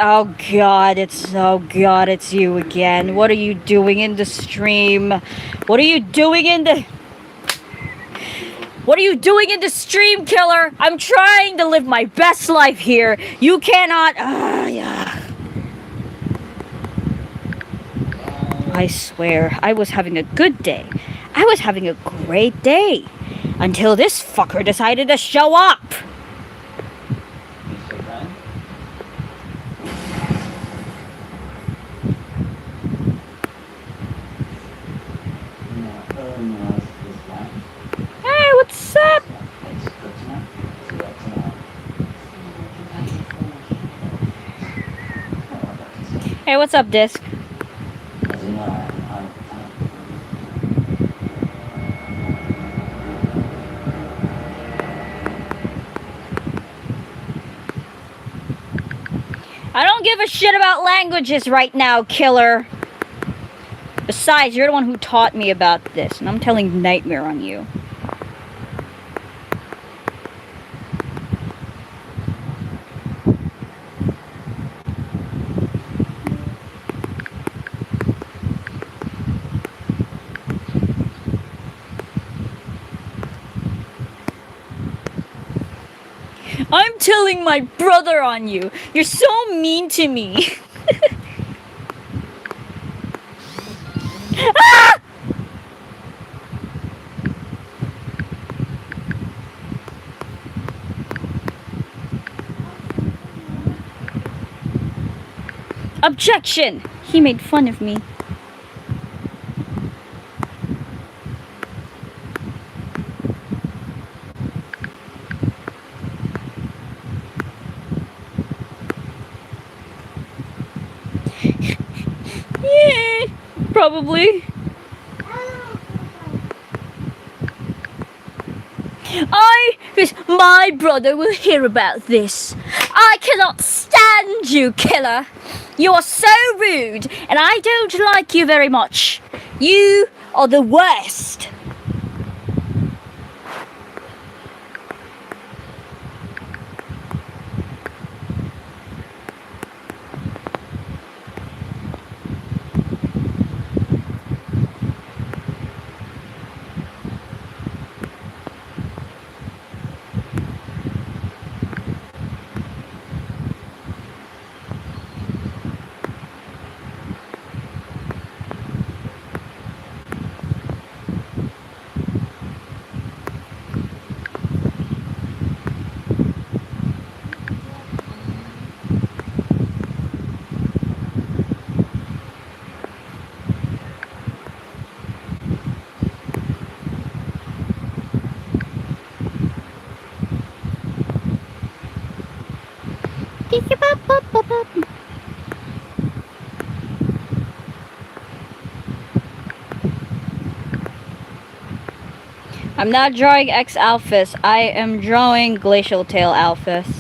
S1: Oh god, it's you again. What are you doing in the stream? What are you doing in the stream, Killer? I'm trying to live my best life here. You cannot. Yeah. I swear, I was having a good day. I was having a great day. Until this fucker decided to show up. Hey, what's up? Hey, what's up, Disc? I don't give a shit about languages right now, Killer. Besides, you're the one who taught me about this, and I'm telling Nightmare on you. I'm telling my brother on you. You're so mean to me. Ah! Objection! He made fun of me. Yeah, probably. My brother will hear about this. I cannot stand you, Killer. You're so rude, and I don't like you very much. You are the worst. I'm not drawing X Alphys. I am drawing Glacial Tale Alphys.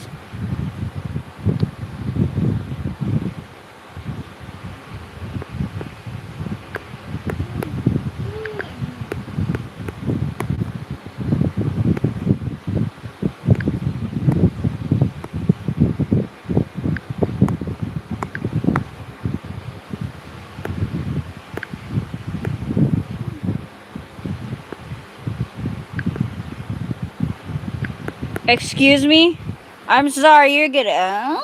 S1: Excuse me? I'm sorry, you're gonna...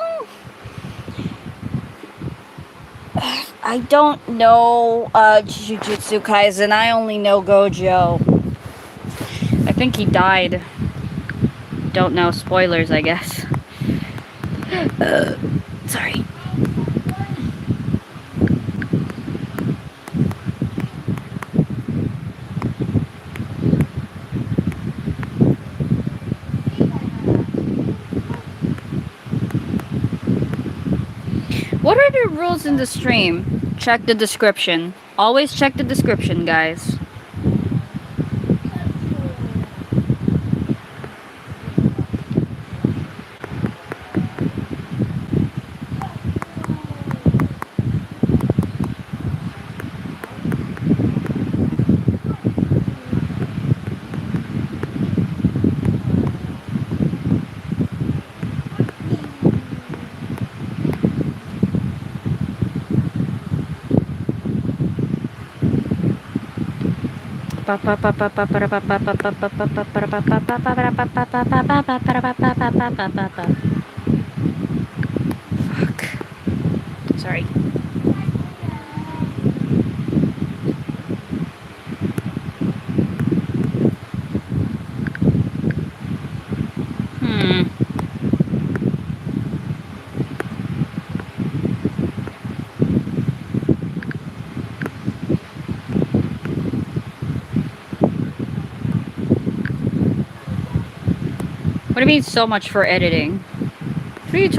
S1: I don't know Jujutsu Kaisen. I only know Gojo. I think he died. Don't know. Spoilers, I guess. Sorry. What are the rules in the stream? Check the description. Always check the description, guys. Fuck. Sorry. What do you mean so much for editing? What are you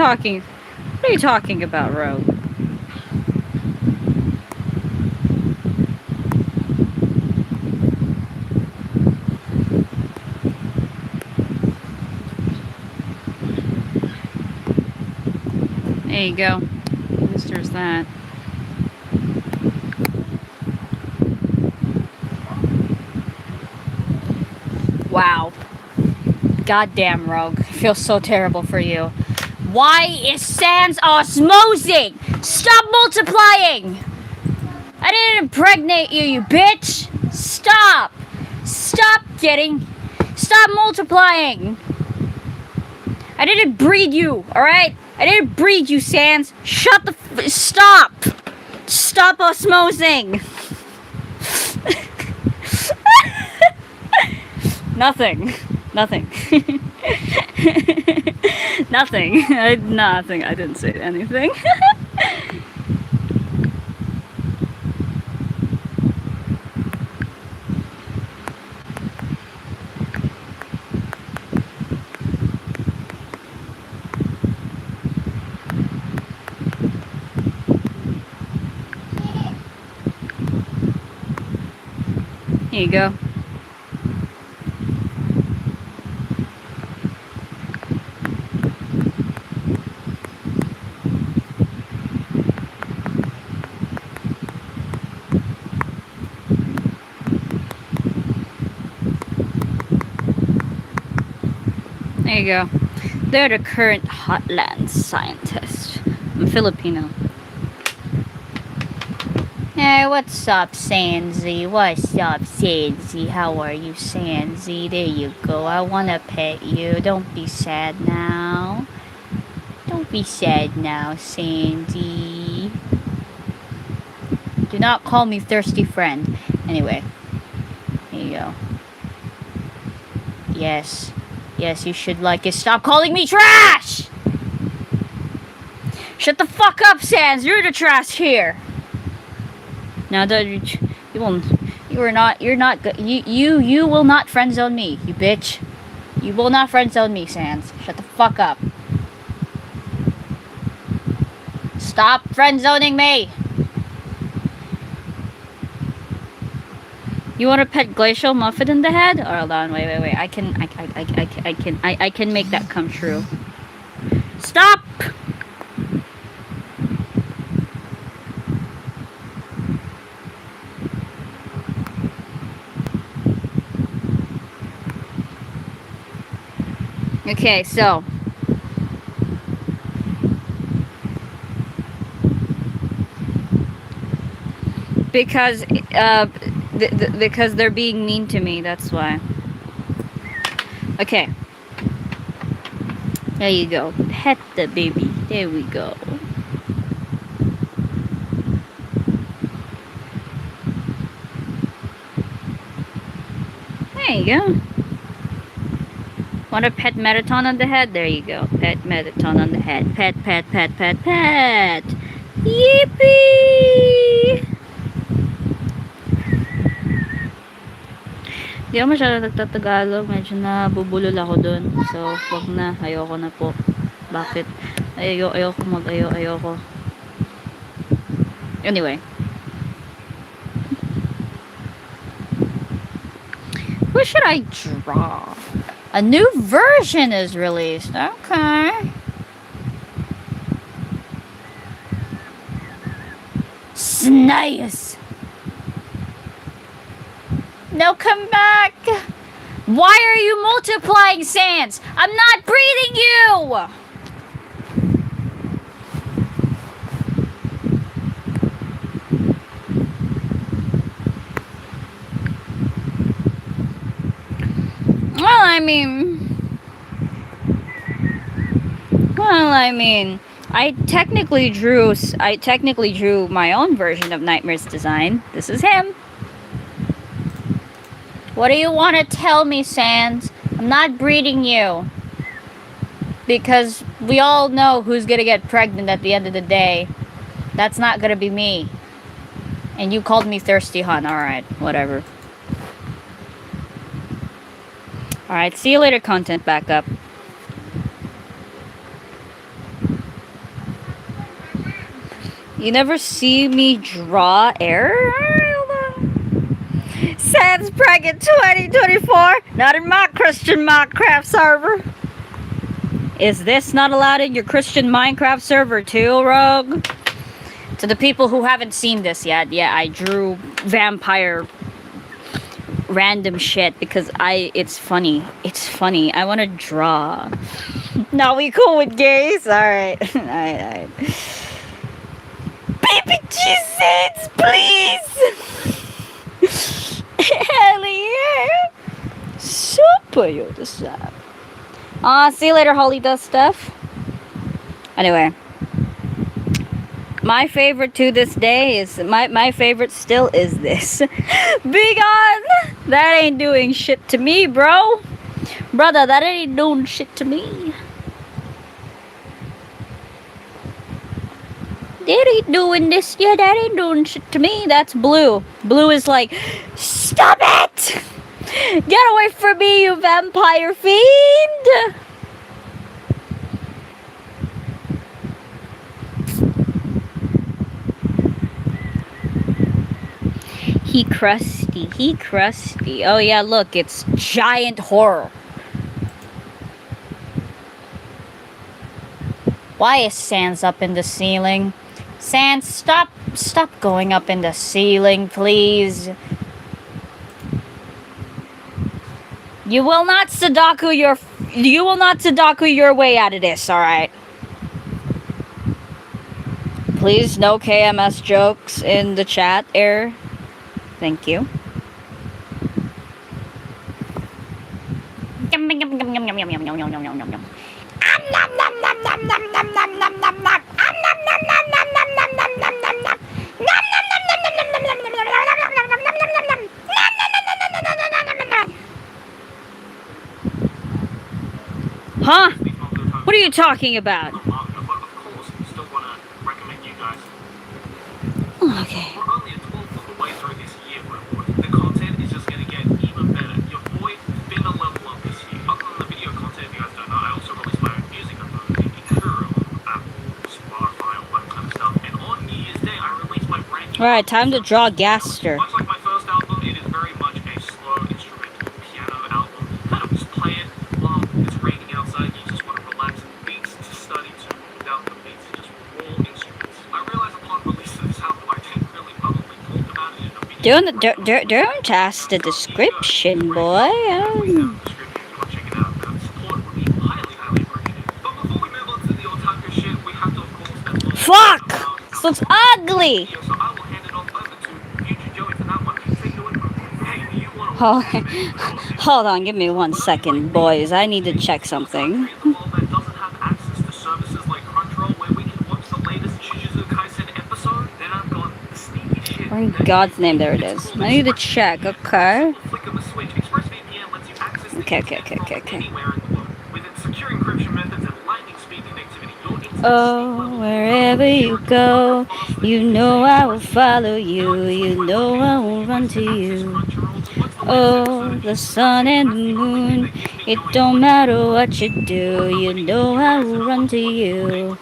S1: talking about, Rogue? There you go. At least there's that. Wow. Goddamn, Rogue. I feel so terrible for you. Why is Sans osmosing? Stop multiplying! I didn't impregnate you, you bitch! Stop! Stop multiplying! I didn't breed you, alright? I didn't breed you, Sans. Stop! Stop osmosing! Nothing. Nothing. Nothing. Nothing. I didn't say anything. Here you go. There you go. They're the current Hotland scientists. I'm Filipino. Hey, what's up, Sansy? What's up, Sansy? How are you, Sansy? There you go. I wanna pet you. Don't be sad now. Don't be sad now, Sansy. Do not call me thirsty friend. Anyway. Here you go. Yes. Yes, you should like it. Stop calling me trash! Shut the fuck up, Sans. You're the trash here. Now that you will not friend zone me, you bitch. You will not friend zone me, Sans. Shut the fuck up. Stop friend zoning me. You want to pet Glacial Muffet in the head? Oh, hold on, wait. I can make that come true. Stop! Okay, so because because they're being mean to me, that's why. Okay. There you go. Pet the baby. There we go. There you go. Want a pet marathon on the head? There you go. Pet marathon on the head. Pet, pet, pet, pet, pet. Yippee! Di ako masyado nagtatagalog. Medyo nabubulol ako dun. So, wag na. Ayoko na po. Bakit? Ayoko. Anyway. Who should I draw? A new version is released. Okay. Nice. No, come back. Why are you multiplying, Sans? I'm not breathing you. I technically drew my own version of Nightmare's design. This is him. What do you want to tell me, Sans? I'm not breeding you. Because we all know who's gonna get pregnant at the end of the day. That's not gonna be me. And you called me Thirsty Hun. Alright, whatever. Alright, see you later, content backup. You never see me draw error? Sans pregnant 2024. Not in my Christian Minecraft server. Is this not allowed in your Christian Minecraft server too, Rogue? To the people who haven't seen this yet, yeah, I drew vampire random shit because it's funny. It's funny. I want to draw. Now we cool with gays? Alright. Alright. Baby Jesus, please! Hell yeah! Super Yoda stuff. See you later, Holly Dust stuff. Anyway. My favorite to this day is, my favorite still is this. Be gone! That ain't doing shit to me, bro. Brother, that ain't doing shit to me. That ain't doing this. Yeah, that ain't doing shit to me. That's Blue. Blue is like, stop it! Get away from me, you vampire fiend! He crusty. Oh yeah, look, it's giant horror. Why is Sans up in the ceiling? Sans, stop going up in the ceiling, please. You will not Sudoku your way out of this, alright? Please, no KMS jokes in the chat, Air. Thank you. Huh? What are you talking about? Okay.
S2: We're only a 12th of the way through this year, bro. The content is just going to get even better. Your boy been a level up this year. Other than the video content, if you guys don't know, I also release my own music on Apple, Spotify, all that kind of stuff. And on New Year's Day, I released my brand new
S1: Alright, time to draw Gaster.
S2: Much like my first album, it is very much a slow instrumental piano album. Kind of just play it while it's raining outside. You just want to relax. Beats to study to. Without the beats, just raw instruments. I realize upon release of this album, I didn't really publicly talk about it in a video.
S1: Don't ask the description, boy. Fuck! This looks ugly! Hold on, give me 1 second, boys. I need to check something. In God's name, there it is. I need to check. Okay.
S2: Flick of a switch, ExpressVPN lets you access the
S1: Okay.
S2: internet from anywhere in the world. With its secure encryption methods and lightning speed connectivity, your internet
S1: Oh, wherever you go, you know I will follow you. You know I will run to you. Oh, the sun and the moon, it don't matter what you do. You know I will run to you.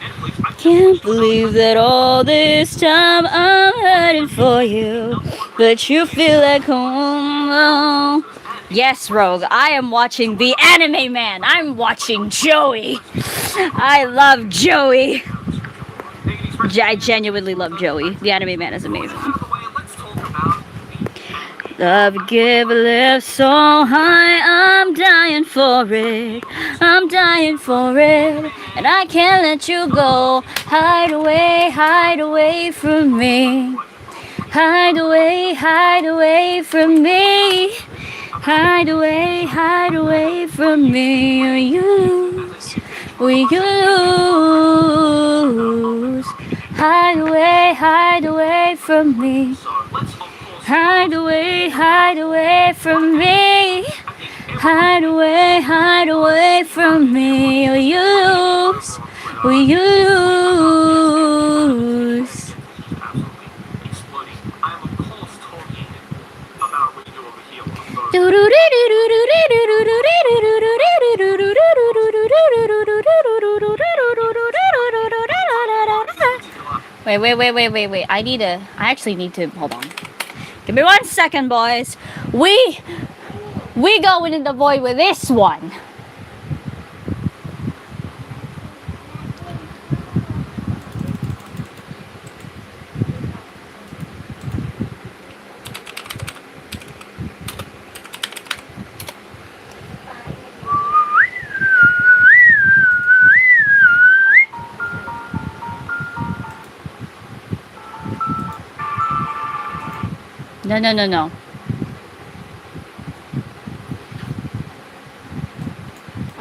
S1: Can't believe that all this time I'm hurting for you, but you feel like home. Oh. Yes, Rogue, I am watching the anime man. I'm watching Joey. I love Joey. I genuinely love Joey. The anime man is amazing. Love give a lift so high, I'm dying for it. I'm dying for it, and I can't let you go. Hide away from me. Hide away from me. Hide away from me. Or you lose, or you lose. Hide away from me. Hide away from me. Hide away from me. Or you lose, or you lose. Wait. I actually need to, hold on. Give me 1 second, boys. We going in the void with this one. No.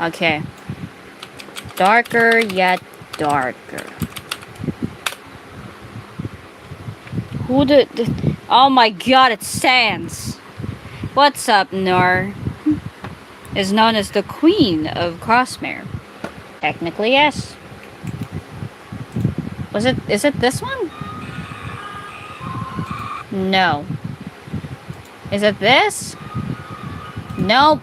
S1: Okay. Darker yet darker. Who the oh my god, it's Sans. What's up, Nar? Is known as the Queen of Crossmare. Technically, yes. Is it this one? No. Is it this? Nope.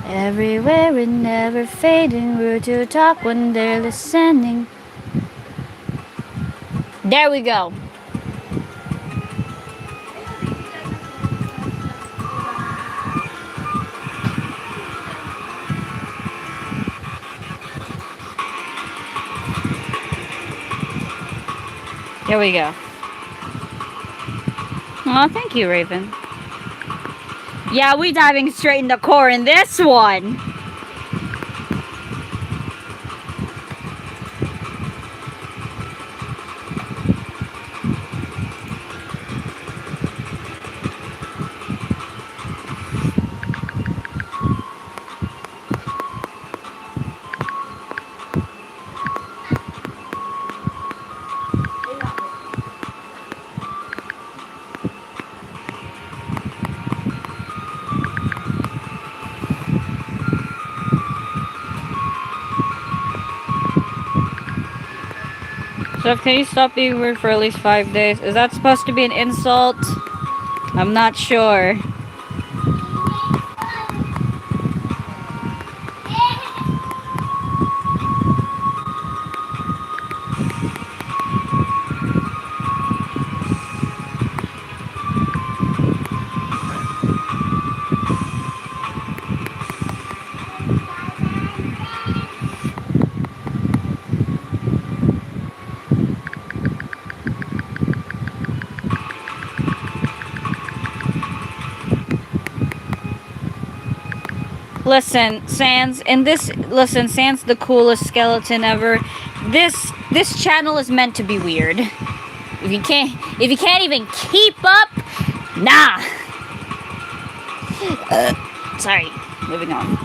S1: Everywhere and never fading, rude to talk when they're listening. There we go. Here we go. Oh, thank you, Raven. Yeah, we diving straight in the core in this one. So can you stop being weird for at least 5 days? Is that supposed to be an insult? I'm not sure. Listen, Sans the coolest skeleton ever. This channel is meant to be weird. If you can't even keep up, nah. Sorry. Moving on.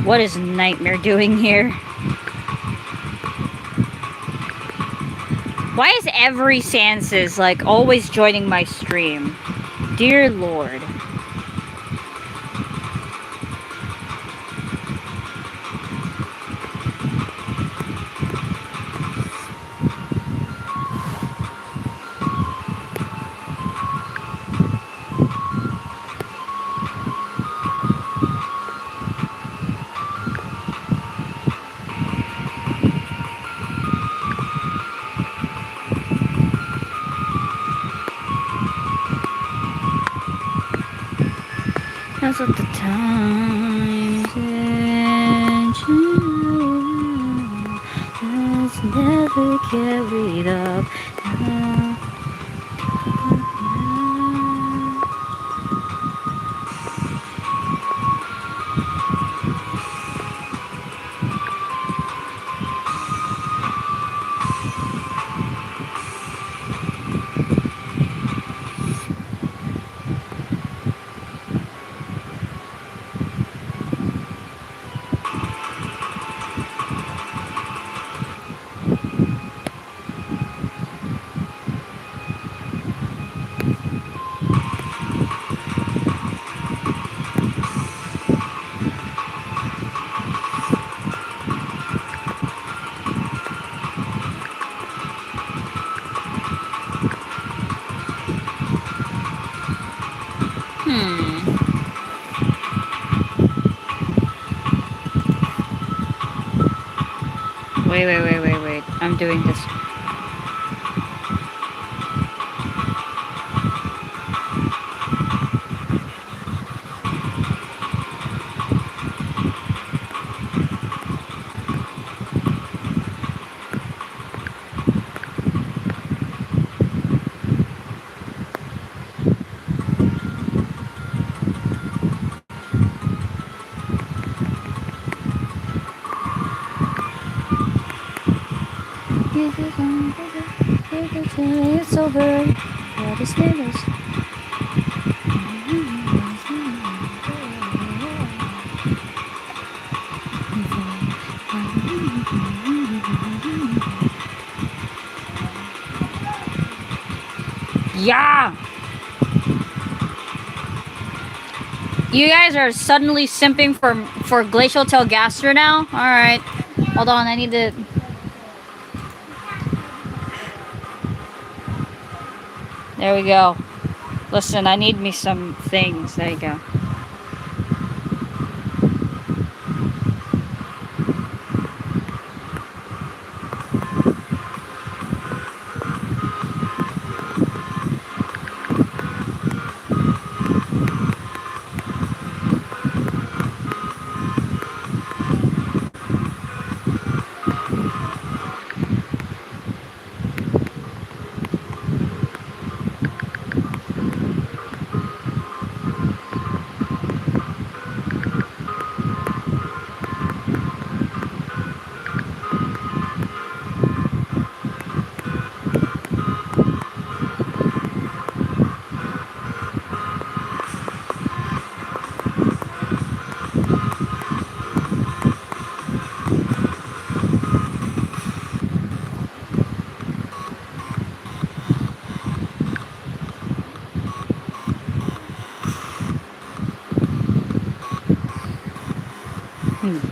S1: What is Nightmare doing here? Why is every Sanses like always joining my stream? Dear Lord. That's what the times it's never carried up. Wait. I'm doing this. It's over. What is neighbors? Yeah! You guys are suddenly simping for Glacial Tale Gaster now? Alright. Hold on, I need to... There we go. Listen, I need me some things. There you go.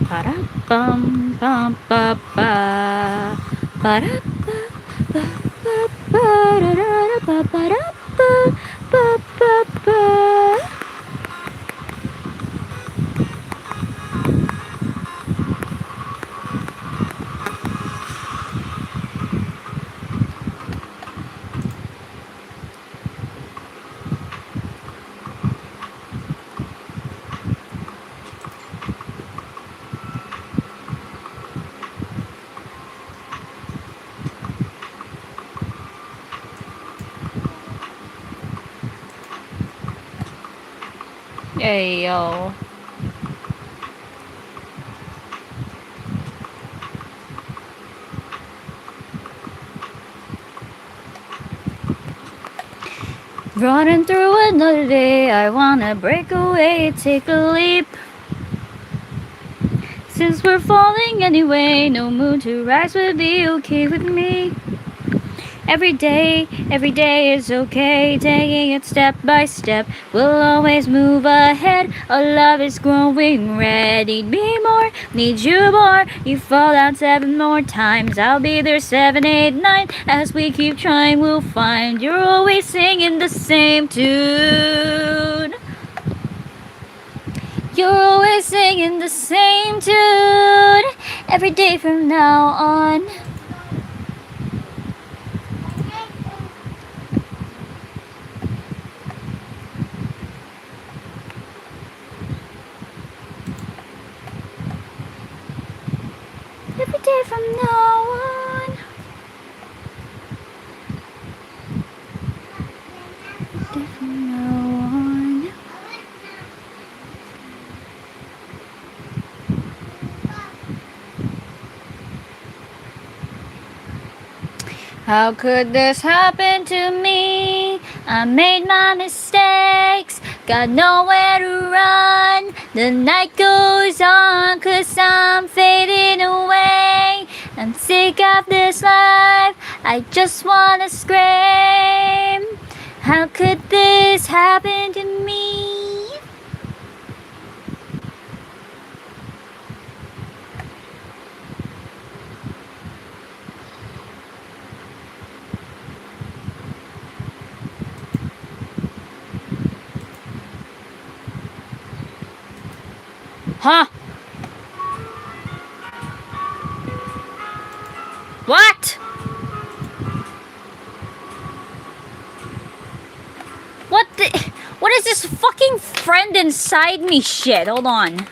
S1: Ba-da-bum, bum, ba, ba. Ba-da-ba, ba, ba, ba, da-da-da, ba, ba-da-ba, ba, ba, ba. Hey, yo. Running through another day, I wanna break away, take a leap. Since we're falling anyway, no moon to rise would be okay with me. Every day is okay, taking it step by step. We'll always move ahead, our love is growing red. Need me more, need you more. You fall down 7 more times, I'll be there 7, 8, 9. As we keep trying, we'll find you're always singing the same tune. You're always singing the same tune every day from now on. Every day from now on. Every day from now on. How could this happen to me? I made my mistakes, got nowhere to run. The night goes on, 'cause I'm fading away. I'm sick of this life, I just wanna scream. How could this happen to me? Huh? What? What is this fucking friend inside me shit? Hold on.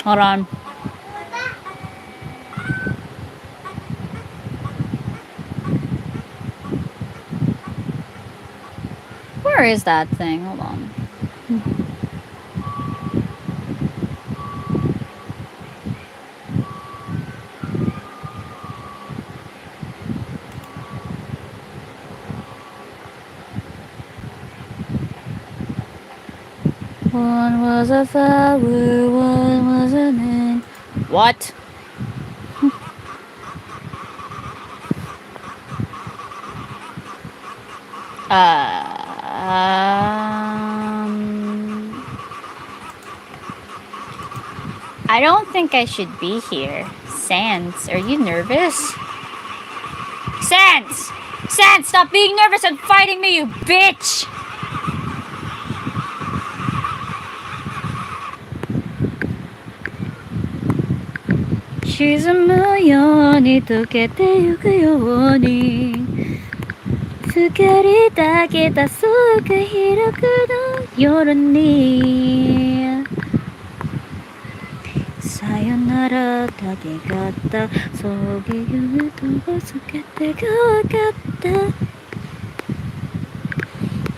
S1: Hold on. Where is that thing? Hold on. One was a flower, one was a man. What? I don't think I should be here. Sans, are you nervous? Sans! Sans, stop being nervous and fighting me, you bitch!沈むように溶けてゆくように作りたけたすぐ開くの夜にさよならだけがったそういうとこつけてがわかった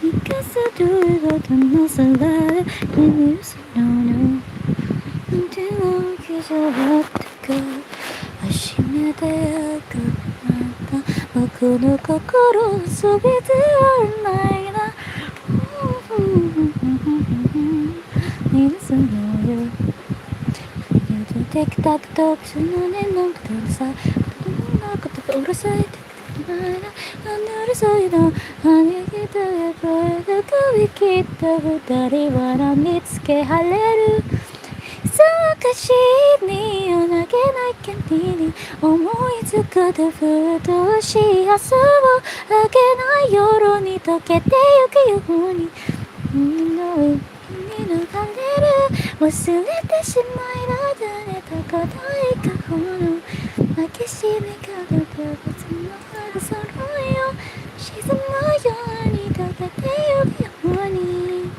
S1: 生かすということの空で眠るそのの手を刻って初めてよくなった僕の心の全てはないな許すのよテクタクとその根のことでさ子供のことがうるさい 하늘을 소리도 하늘 기도에 보여도 그二人は見つけ晴れる忙しいに夜なげないキャンティーに思いつくでふとし明日をあげない夜に溶けてゆくように海の上に流れる忘れてしまいられた答えがこの開け閉めがどこ別の春空よ沈むように溶けてゆくように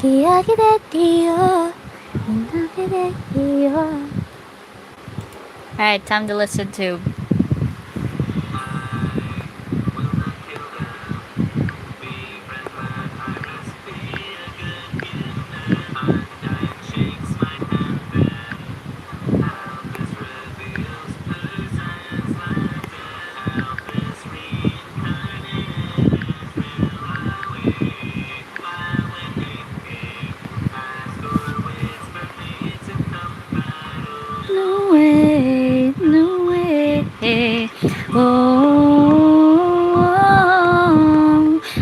S1: ギラギでいいよみんなでいいよ Alright, time to listen to No way, no way. Oh,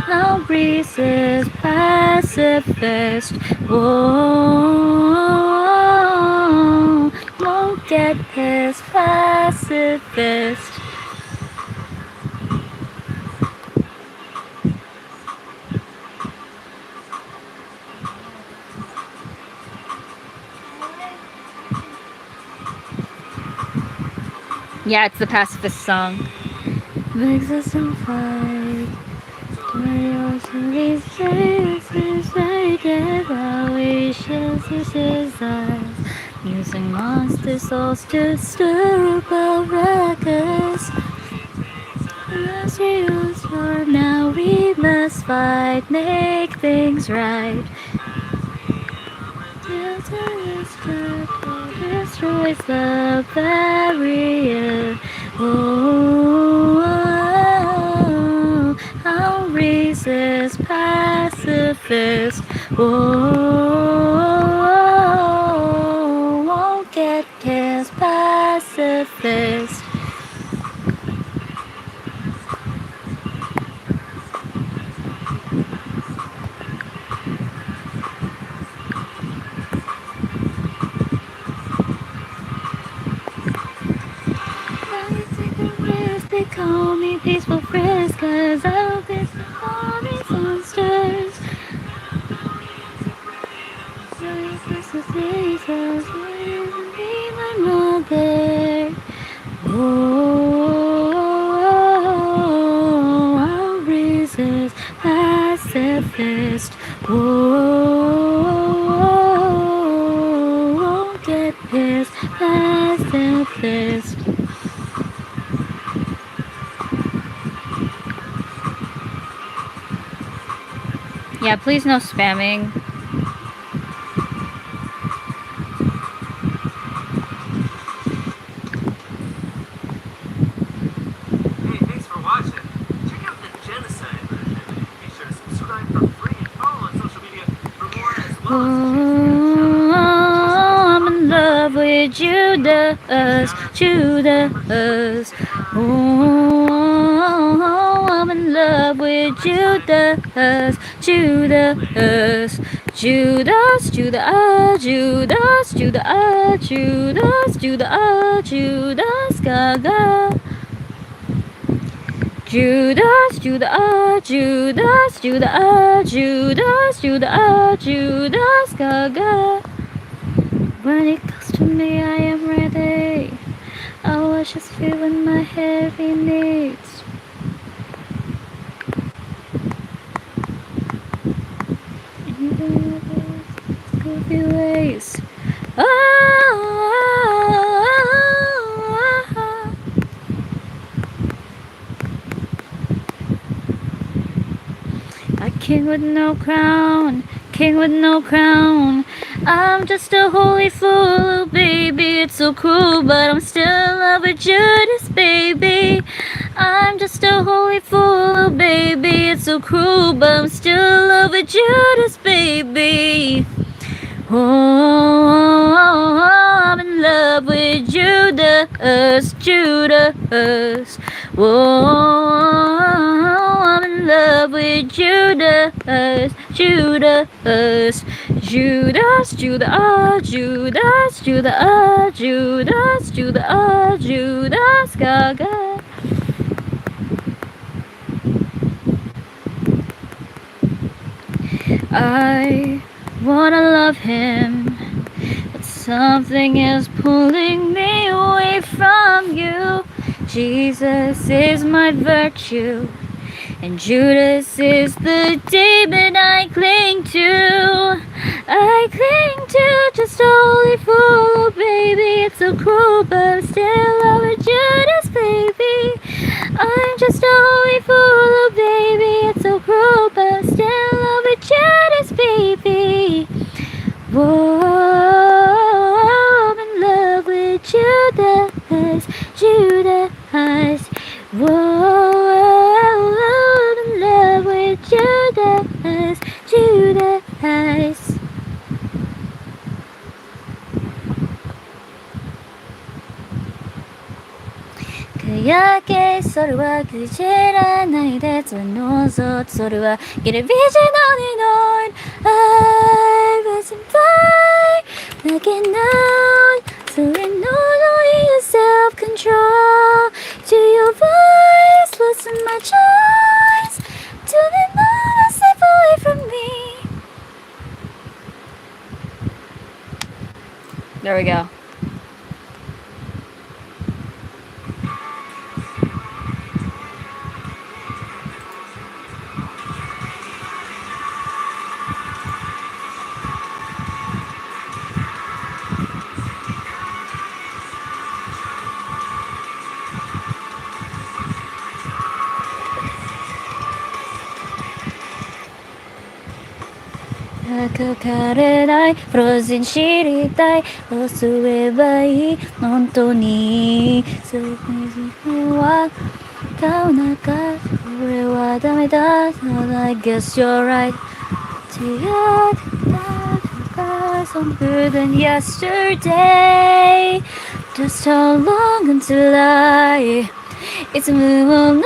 S1: no breezes pacifist. Oh, won't get his pacifist. Yeah, it's the pacifist song. Makes us so fight. Using monster souls to stir up our ruckus. As we use for now, we must fight, make things right. Destroys the barrier. Oh, I'll resist pacifist. Oh, won't get kissed pacifist. They call me peaceful frisk, cause I'll be all these monsters. Jesus, Jesus, be my mother. Oh, I'll resist pacifist. Oh, won't get pissed pacifist. Yeah, please no spamming.
S2: Hey, thanks for watching. Check out the Genocide version. Be sure to subscribe for free and follow on social media for more as well as
S1: I'm in love with Judas, Judas. Oh, I'm in love with Judas, Judas, Judas, Judas, Judas, Judas, Judas, Judas, Judas, Gaga. Judas, Judas, Judas, Judas, Judas, Judas, Judas, Gaga. When it comes to me, I am ready. I was just feeling my heavy needs. Goofy ways. A king with no crown, king with no crown. I'm just a holy fool, baby. It's so cruel, but I'm still in love with Judas, baby. I'm just a holy fool, baby. It's so cruel, but I'm still in love with Judas, baby. Oh. Whoa, I'm in love with Judas, Judas, Judas, Judas, Judas, Judas, Judas, Judas, Judas, Gaga. I wanna love him, but something is pulling me away from you. Jesus is my virtue, and Judas is the demon I cling to. I cling to just only fool, baby. It's so cruel, but I'm still over Judas, baby. I'm just only fool, baby. It's so cruel, but I'm still over Judas, baby. Whoa, I'm in love with Judas, Judas. Whoa, I'm in love with Judas, Judas. 그야けそれは知らないでそのぞそれはギリビジのにのい I wasn't fine like it now so I know your self-control to your voice listen my choice to be more safe away from me. There we go.書かれないフローズン知りたいどうすればいい本当にそういうは顔なんかそれはダメだ So I guess you're right Tired that longer than yesterday Just how long until I いつもの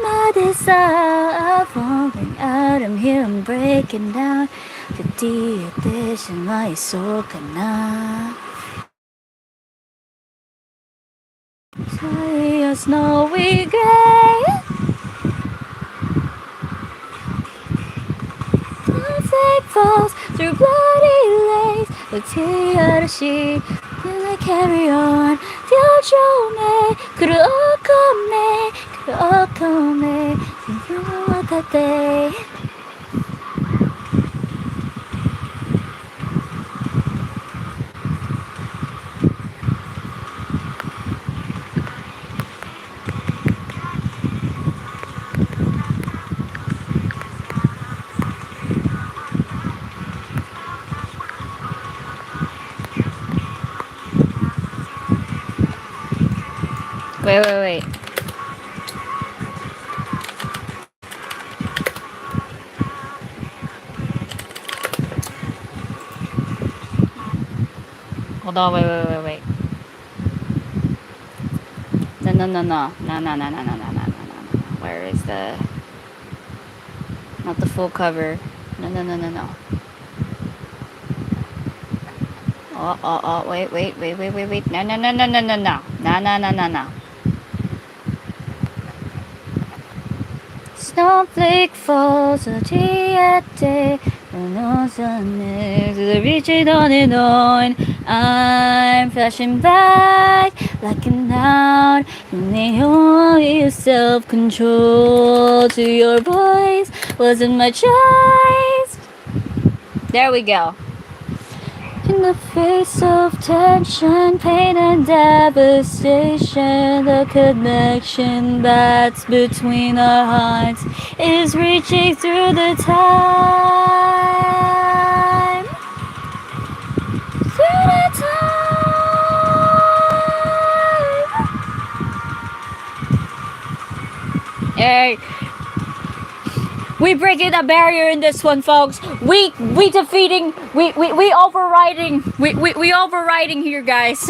S1: my desire falling out I'm here I'm breaking down 50ってしまいそうかな Say us no regret Sunset falls through bloody lanes 어떻게 알았지 Will I carry on 띄워줘 그렇고매 그렇고매 유명하다대 Wait. Hold on, wait. No. Where is the... Not the full cover. No. Oh, wait. No. Snowflake falls a day the beach on and on I'm flashing back like an hound You need all your self-control To your voice wasn't my choice There we go In the face of tension, pain and devastation The connection that's between our hearts Is reaching through the time Through the time Hey We breaking a barrier in this one, folks. We defeating. We overriding. We overriding here, guys.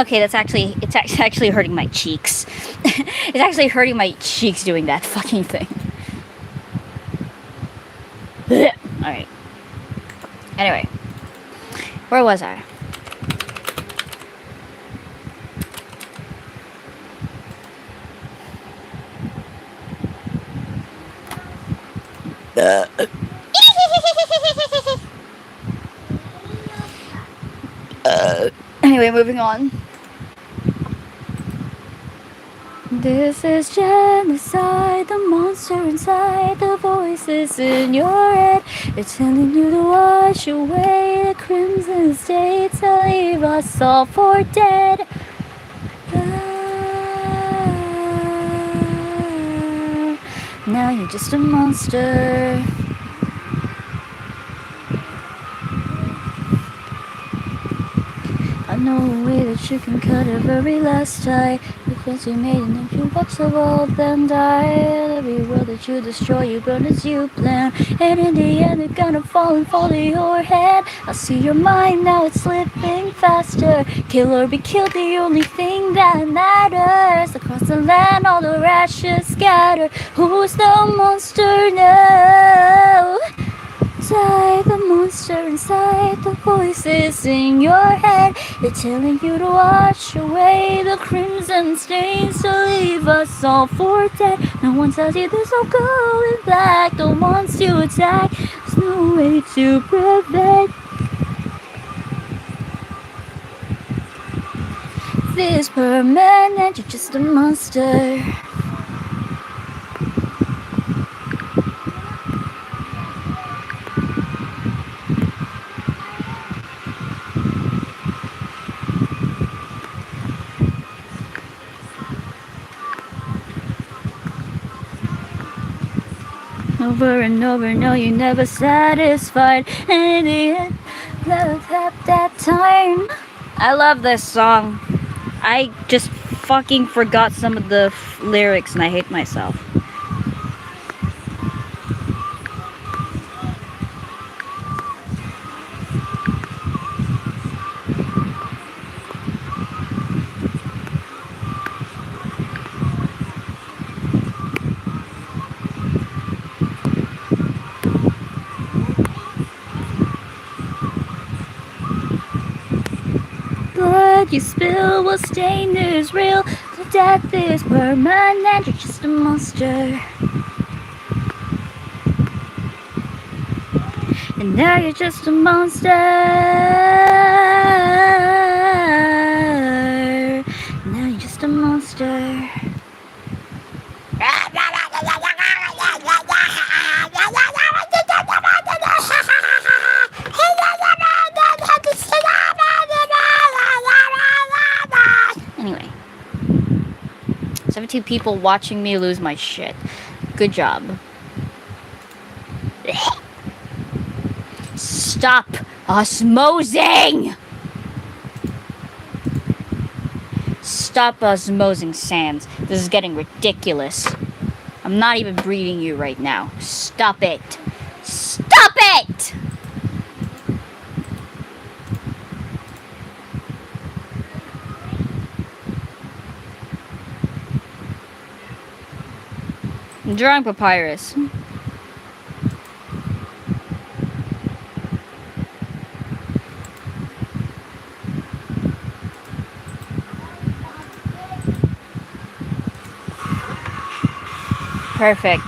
S1: Okay, it's actually hurting my cheeks. It's actually hurting my cheeks doing that fucking thing. Alright. Anyway. Where was I? Anyway, moving on. This is genocide, the monster inside, the voices in your head. It's telling you to wash away the crimson states and leave us all for dead. Now you're just a monster. I know a way that you can cut a very last tie. Because you made an empty box of all then die. Every world that you destroy, you burn as you plan. And in the end, it's gonna fall to your head. I see your mind now, it's slipping faster. Kill or be killed, the only thing that matters. Across the land, all the ashes scatter. Who's the monster now? Inside the monster, inside the voices in your head. They're telling you to wash away the crimson stains, to leave us all for dead. No one tells you there's no going back. The ones you attack, there's no way to prevent this permanent. You're just a monster. Over and over, no, you're never satisfied. And in the end, love at that time. I love this song. I just fucking forgot some of the lyrics and I hate myself. Blood you spill will stain this real. The death is permanent. You're just a monster. And now you're just a monster. Now you're just a monster. Anyway, 17 people watching me lose my shit. Good job. Stop osmosing! Stop osmosing, Sans. This is getting ridiculous. I'm not even breeding you right now. Stop it. Stop it! I'm drawing papyrus. Perfect.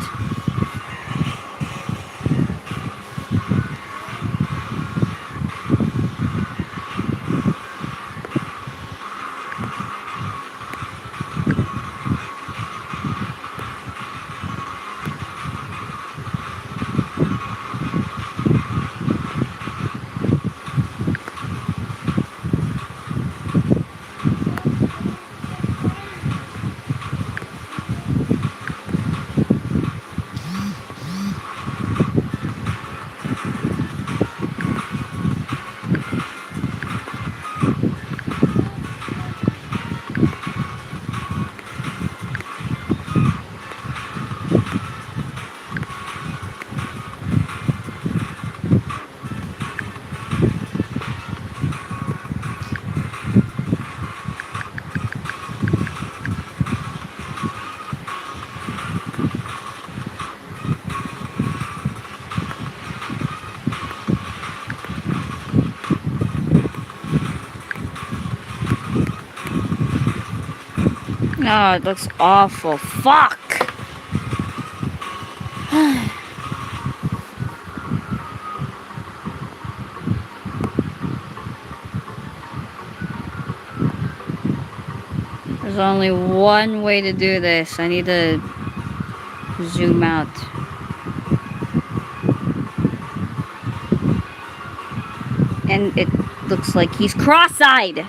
S1: Oh, it looks awful. Fuck! There's only one way to do this. I need to zoom out. And it looks like he's cross-eyed.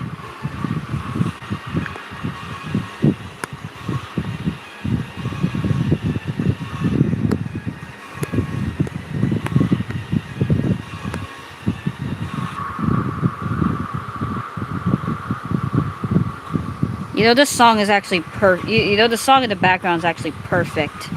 S1: You know, this song is actually you know, the song in the background is actually perfect.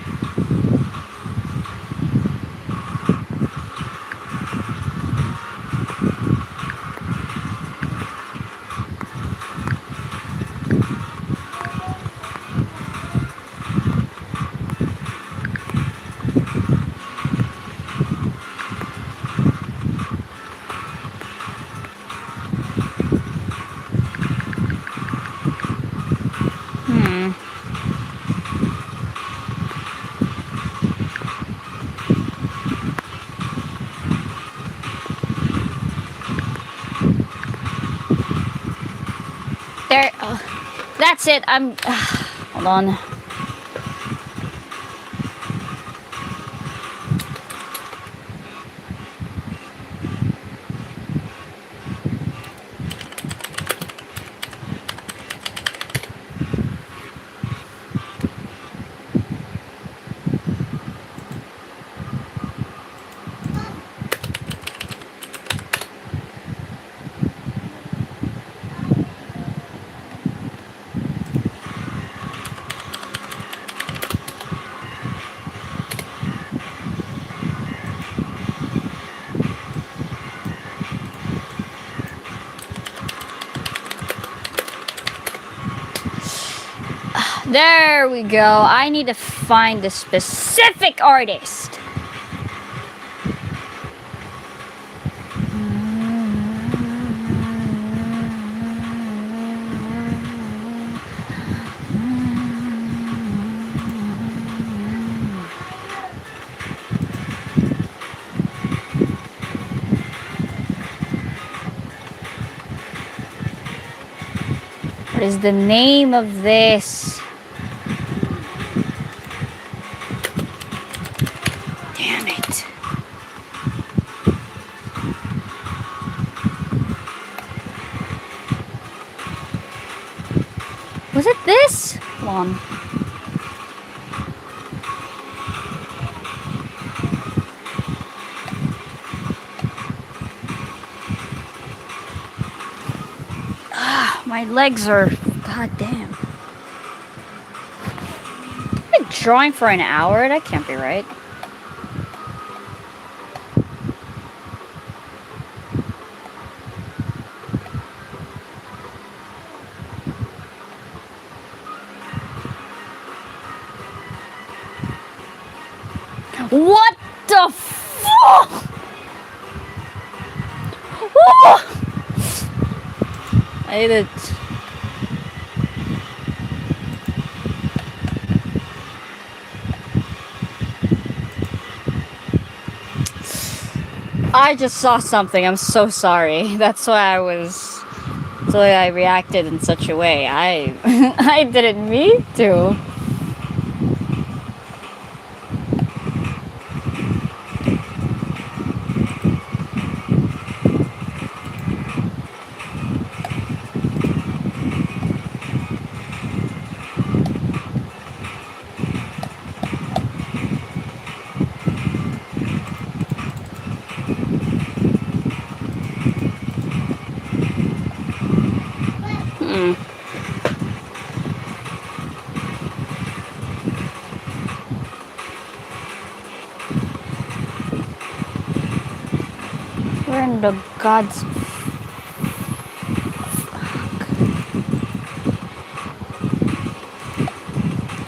S1: There, that's it. Hold on. There we go. I need to find the specific artist. What is the name of this? Damn it. Was it this? Hold on. My legs are... God damn. I've been drawing for an hour? That can't be right. What the fuck? Oh! I hate it. I just saw something. I'm so sorry. That's why I reacted in such a way. I didn't mean to. Where in the gods...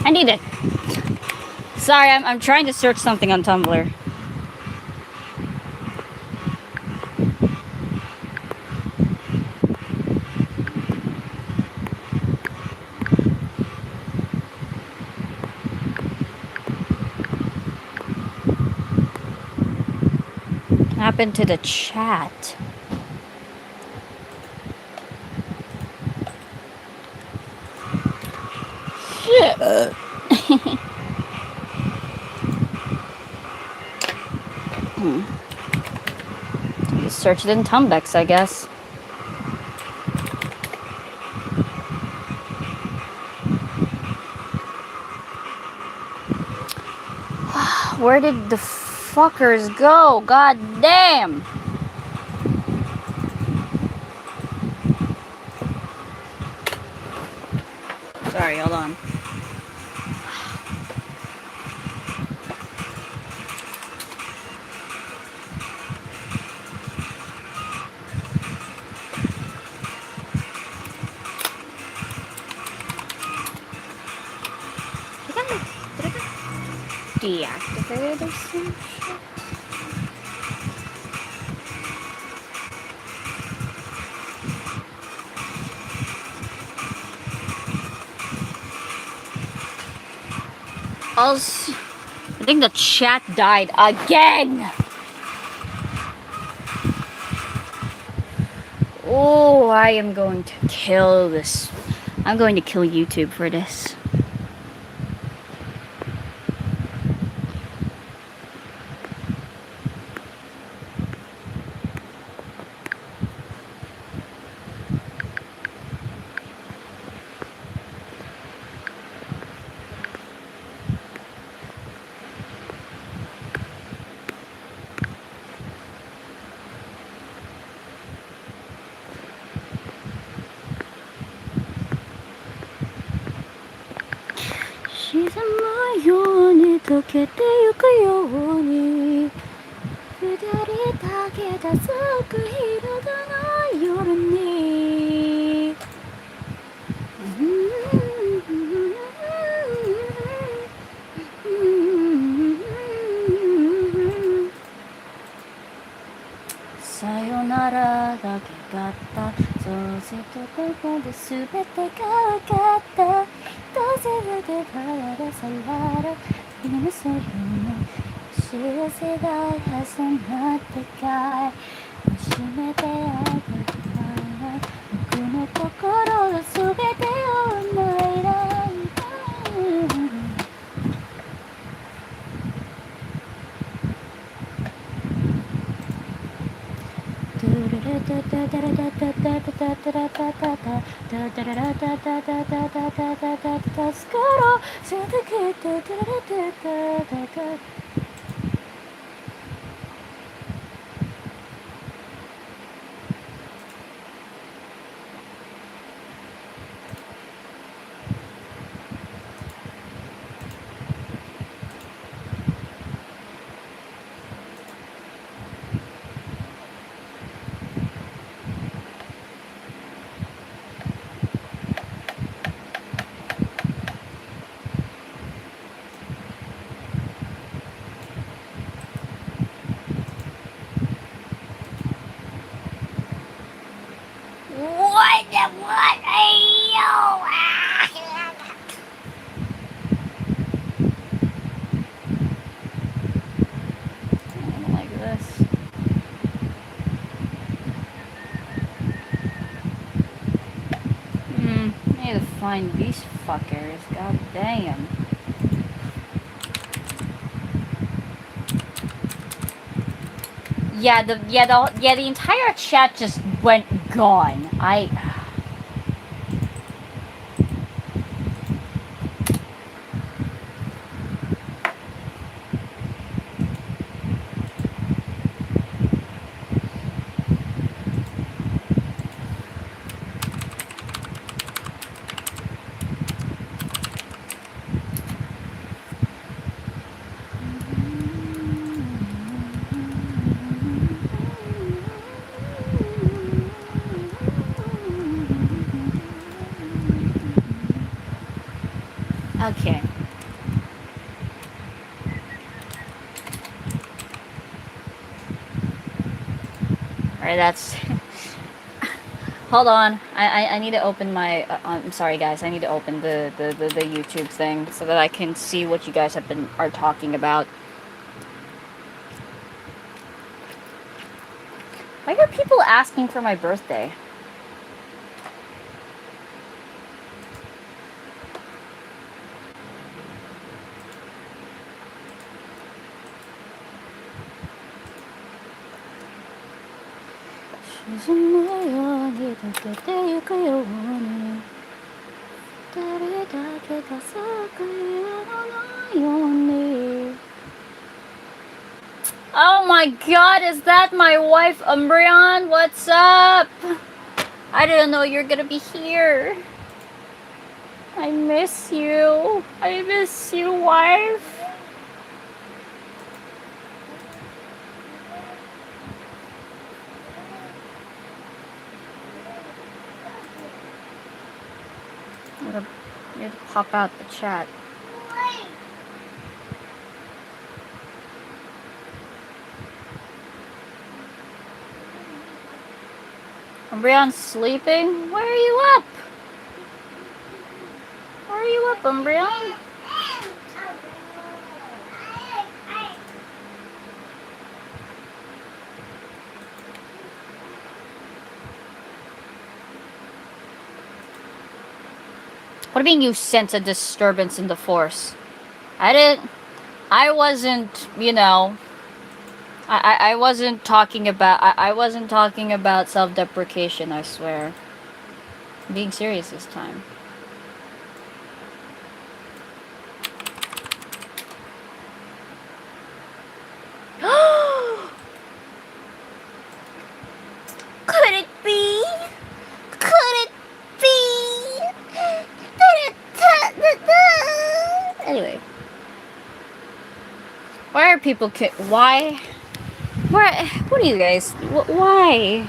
S1: I need it. Sorry, I'm trying to search something on Tumblr. happened to the chat? Shit. Just search it in Tumbex, I guess. Where did the fuckers go? God damn! Sorry, hold on. Did I deactivate or some shit? Also, I think the chat died again! Oh, I am going to kill this. I'm going to kill YouTube for this.沈むように溶けてゆくように二人だけが咲く広がる夜にさよならだけがあったそうせとここで全てが分かったどうせでバラさられ今そよ幸せが重なってかい閉めてあげる僕の心が全てを思い出Find these fuckers, god damn. The entire chat just went gone. Okay. Alright, that's... Hold on. I need to open my... I'm sorry, guys. I need to open the YouTube thing so that I can see what you guys are talking about. people asking for my birthday? Oh my god, is that my wife Umbreon? What's up? I didn't know you're gonna be here. I miss you. I miss you, wife. I'm gonna need to pop out the chat. Umbreon's sleeping? Where are you up? Where are you up, Umbreon? What do you mean you sense a disturbance in the force? I wasn't, you know, I wasn't talking about, I wasn't talking about self-deprecation, I swear. I'm being serious this time. Could it be? Could it be? Anyway. Why are people why? What are you guys? Why?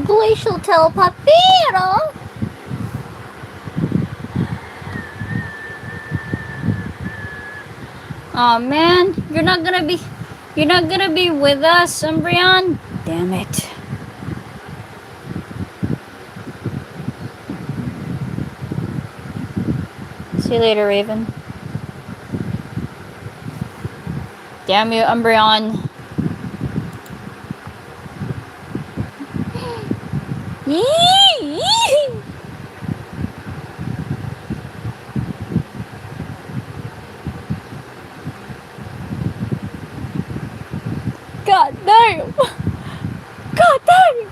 S1: Glacial Tale, papiro. Oh man, you're not gonna be with us, Umbreon? Damn it. See you later, Raven. Damn you, Umbreon. God damn! God damn!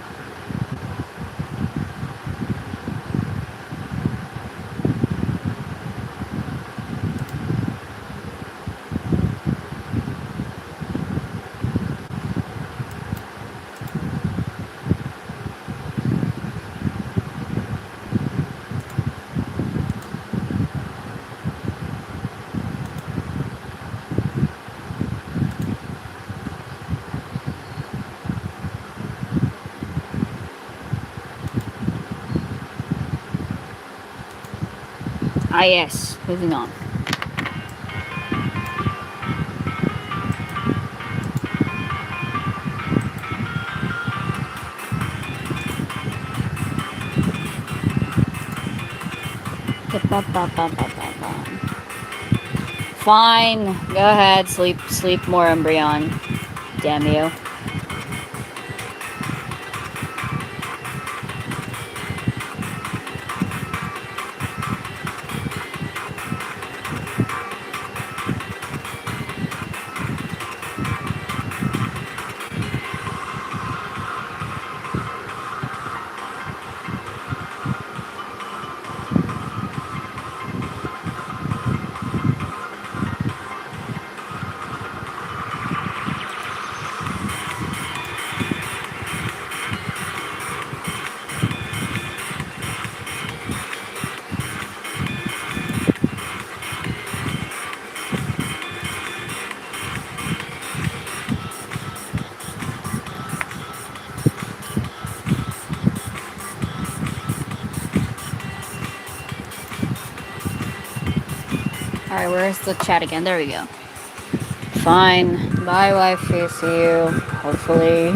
S1: Ah yes, moving on. Fine, go ahead, sleep more, Umbreon. Damn you. Alright, where's the chat again? There we go. Fine. Bye, wifey. See you. Hopefully.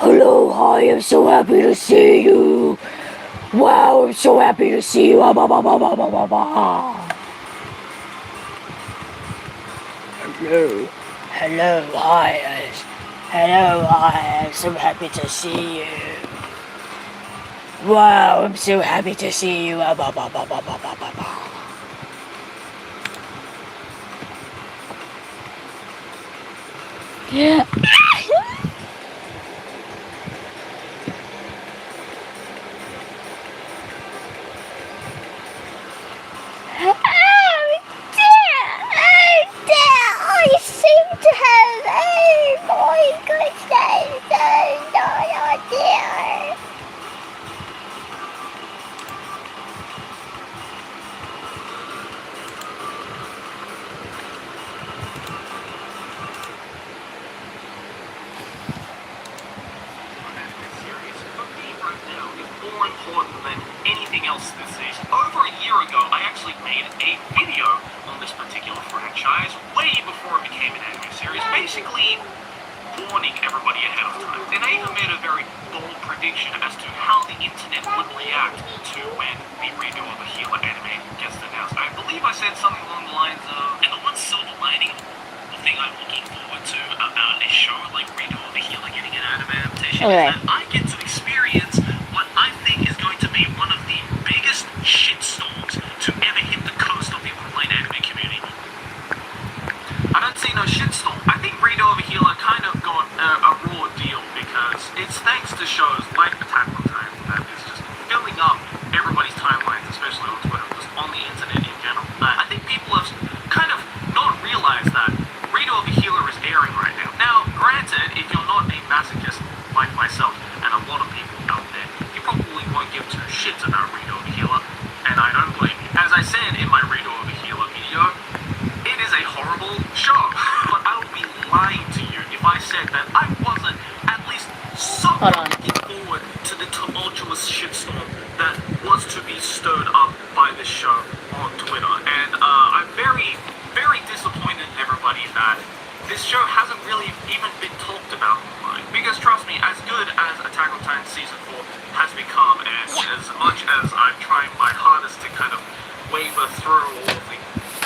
S1: Hello, hi, I'm so happy to see you. Wow, I'm so happy to see you. Hello, hello, hi, hello, hi, I'm so happy to see you. Wow, I'm so happy to see you. Yeah.
S2: More important than anything else this season. Over a year ago, I actually made a video on this particular franchise, way before it became an anime series, basically warning everybody ahead of time. And I even made a very bold prediction as to how the internet would react to when the redo of the Healer anime gets announced. I believe I said something along the lines of, and the one silver lining, the thing I'm looking forward to about a show like redo of the Healer getting an anime adaptation, is that I get to experience what I think is going to be one of the biggest shitstorms to ever hit the coast of the online anime community. I don't see no shitstorm. I think Redo Over Healer kind of got a raw deal because it's thanks to shows like Attack on Titan that is just
S1: Hold on.
S2: looking forward to the tumultuous shitstorm that was to be stirred up by this show on Twitter. And I'm very, very disappointed in everybody that this show hasn't really even been talked about online. Because trust me, as good as Attack on Titan Season 4 has become, and as much as I'm trying my hardest to kind of waver through all of the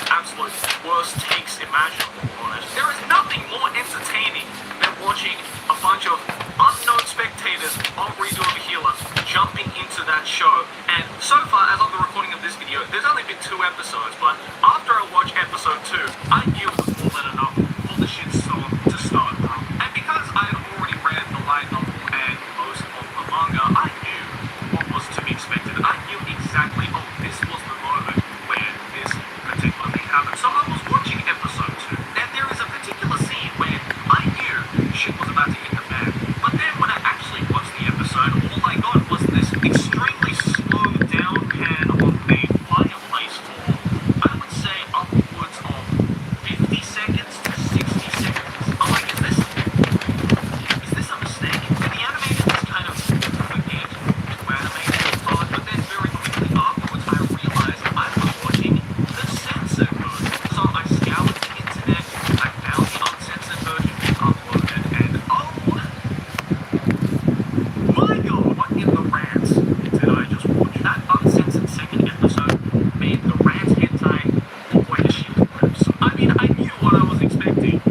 S2: absolute worst takes imaginable on it, there is nothing more entertaining than watching a bunch of unknown spectators on Redo of a Healer jumping into that show. And so far, as of the recording of this video, there's only been 2 episodes, but after I watched episode 2, I knew it was more than enough for the shitstorm to start. And because I had already read the light novel and most of the manga, I knew what was to be expected. I knew exactly, oh, this was the moment where this particular thing happened. So I was watching episode 2, and there is a particular scene where I knew shit was about to hit the fan. But then when I actually watched the episode, all I got was this extremely slowed down pan of a fireplace for, I would say, upwards of 50 seconds to 60 seconds. I'm like, is this a mistake? Did the animator just kind of forget to animate this part? But then very quickly afterwards, I realized I was watching the censored version. So I scoured the internet, I found the uncensored version being uploaded, and oh my god, what in the rants did I just watch? That uncensored second episode made the rant hentai look like a shit episode. I mean, I knew what I was expecting.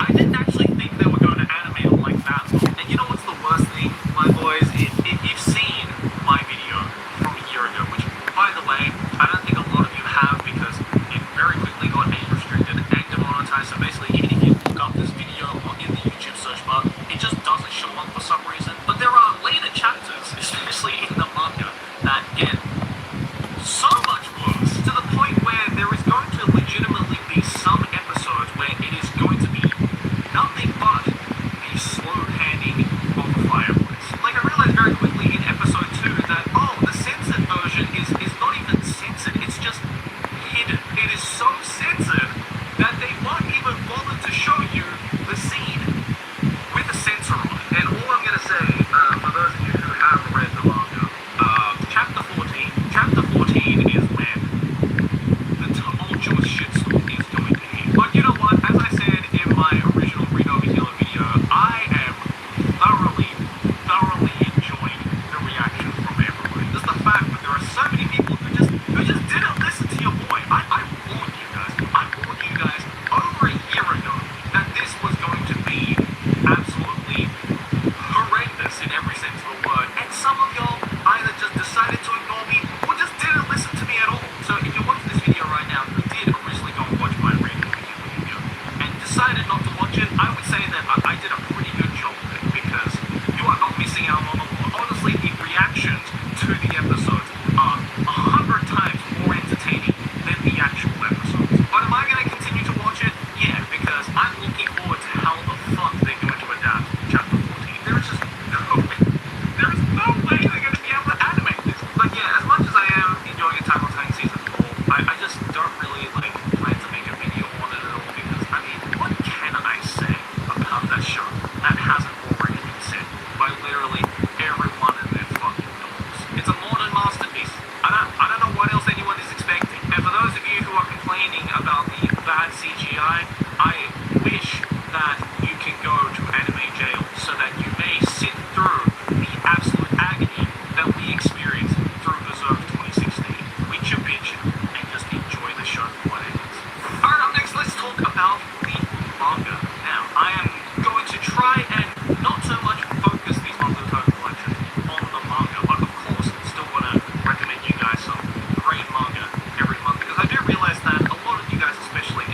S2: I didn't actually think they were going to animate it like that long. And you know what's the worst thing, my boys? If you've seen my video from a year ago, which, by the way, I don't think a lot of you have because it very quickly got age restricted and demonetized. So basically, even if you look up this video in the YouTube search bar, it just doesn't show up for some reason. But there are later chapters, especially in the manga, that get so much worse, to the point where there is going to legitimately be some episodes where it is going to be nothing but the slow handing of the fireplace. Like, I realized very quickly in episode 2 that, oh, the censored version is not even censored, it's just hidden. It is so censored that they won't even bother to show you the scene with a censor on it. And all I'm going to say, for those of you who have read the manga, chapter 14 is when the tumultuous shitstorm is going to hit. But you know what? As I said in my original Read Over Healer video, I am thoroughly enjoying the reaction from everybody. Just the fact that there are so many people who just didn't listen to your boy. I warned you guys. I warned you guys over a year ago that this was going to be absolutely horrendous in every sense of the word. And some of y'all either just decided to ignore me or just didn't listen to me at all. So if you're watching this video right now who did originally go and watch my Read Over Healer video and decided not to watch it, I would say that I did a pretty good job of it because you are not missing out on a lot. Honestly, the reactions to the episodes are 100 times more entertaining than the actual episodes. But am I going to continue to watch it? Yeah, because I'm looking forward to how the fuck they're going to adapt chapter 14. There is no way they're going to be able to animate this. But yeah, as much as I am enjoying Attack on Titan Season 4, I just don't really plan to make a video on it at all because, I mean, what can I say about that show that hasn't already been said by literally everyone and their fucking dogs? It's a modern masterpiece. I don't know what else anyone is expecting. And for those of you who are complaining about the bad CGI, I wish that you can go to anime jail so that you may sit through the absolute agony that we experienced through Berserk 2016. Quit your bitching and just enjoy the show for what it is. Alright, up next, let's talk about the manga. Now, I am going to try and not so much focus these undertale collections on the manga, but of course, still want to recommend you guys some great manga every month because I do realize that a lot of you guys, especially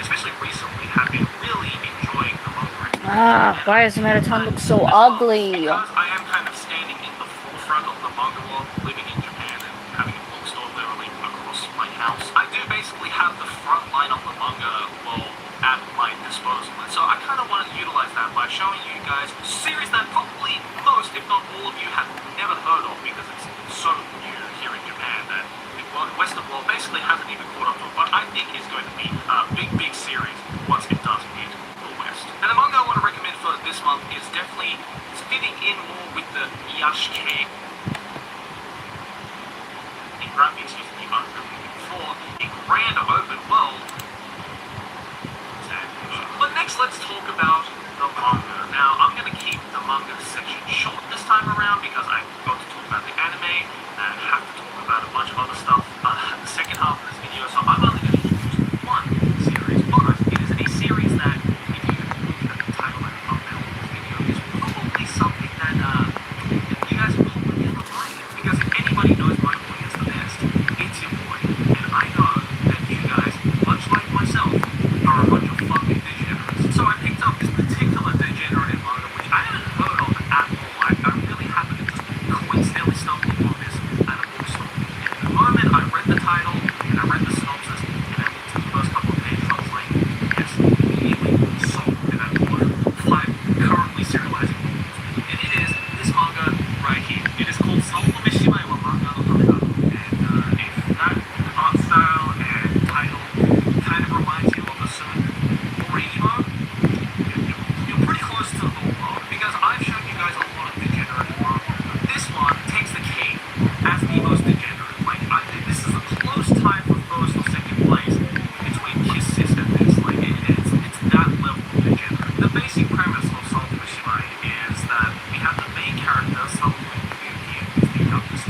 S2: recently, have been really enjoying the manga.
S1: Why does the Mettaton look so ugly?
S2: Because I am kind of standing in the forefront of the manga world, living in Japan and having a bookstore literally across my house. I do basically have the front line of the manga world at my disposal. And so I kind of want to utilize that by showing you guys a series that probably most, if not all of you, have never heard of because it's so new here in Japan that the Western world basically hasn't even caught up to it. But I think it's going to be a big series once it does hit the West. And the manga I want to recommend for this month is definitely fitting in more with the Yashike graphics used to be for a grand open world. But next, let's talk about the manga. Now, I'm going to keep the manga section short this time around because I got to talk about the anime and I have to talk about a bunch of other stuff the second half of this video. So I'm only going to introduce one series, but it is a series that, if you look at the title and thumbnail of this video, is probably something that you guys will probably end up liking. Because if anybody knows my audience the best, it's your boy. And I know that you guys, much like myself, are a bunch of fucking degenerates. So I picked up this particular degenerate manga, which I hadn't heard of at all. I really happened to just coincidentally stumble upon this at a bookstore. And the moment I read the title and I read the synopsis and I looked at the first couple of pages, I was like, yes, immediately sold. And I bought 5 currently serializing books. And it is this manga right here. It is called Manga no Toriel. And if that art style and title kind of reminds you of a certain emo, you're pretty close to the ballpark because I've shown you guys a lot of degenerate manga. This one takes the cake as the most degenerate. Like, I think this is a close tie for first or second place between Kiss Sis and this. Like, it's that level of degenerate. The basic premise of Manga is that we have the main character, the youngest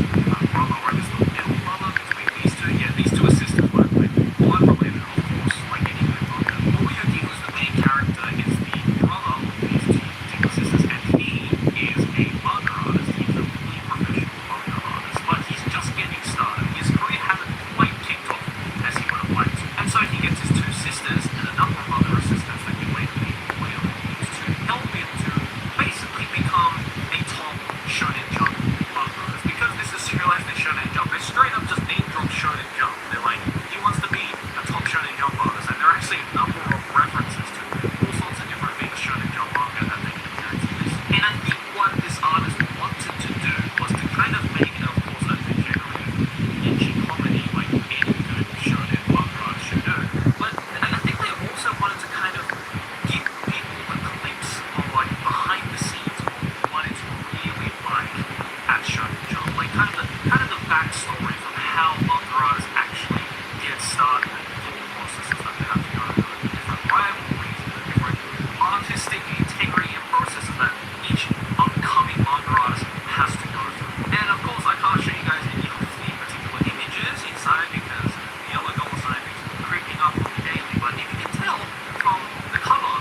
S2: brother or this little brother between these two. Yeah, these two are sisters, by the way. Blood related, of course, like any good manga. Oyuki, who's the main character, is the brother of these two particular sisters, and he is a manga artist. He's a fully professional manga artist, but he's just getting started. His career hasn't quite kicked off as he would have liked to. And so he gets his 2 sisters and a number of other assistants that you later meet to help him to basically become a top Shonen Jump manga artist. Because this is serialized in Shonen Jump, they straight up just name drop Shonen Jump. They're like, he wants to be a top Shonen Jump artist, and there are actually a number of references to all sorts of different famous Shonen Jump manga that they can carry to this. And I think what this artist wanted to do was to kind of make it, of course, a degenerative ecchi comedy like any good Shonen manga artist should do. But I think they also wanted to kind of give people a glimpse of like behind the scenes of what it's really like at Shonen Jump. Like kind of the backstories of how manga artists actually get started and the thought processes that they have to go through, the different rivalries, the different artistic integrity and processes that each upcoming manga artist has to go through. And of course, I can't show you guys any of the particular images inside because the yellow dollar sign is creeping up on me daily. But if you can tell from the cover,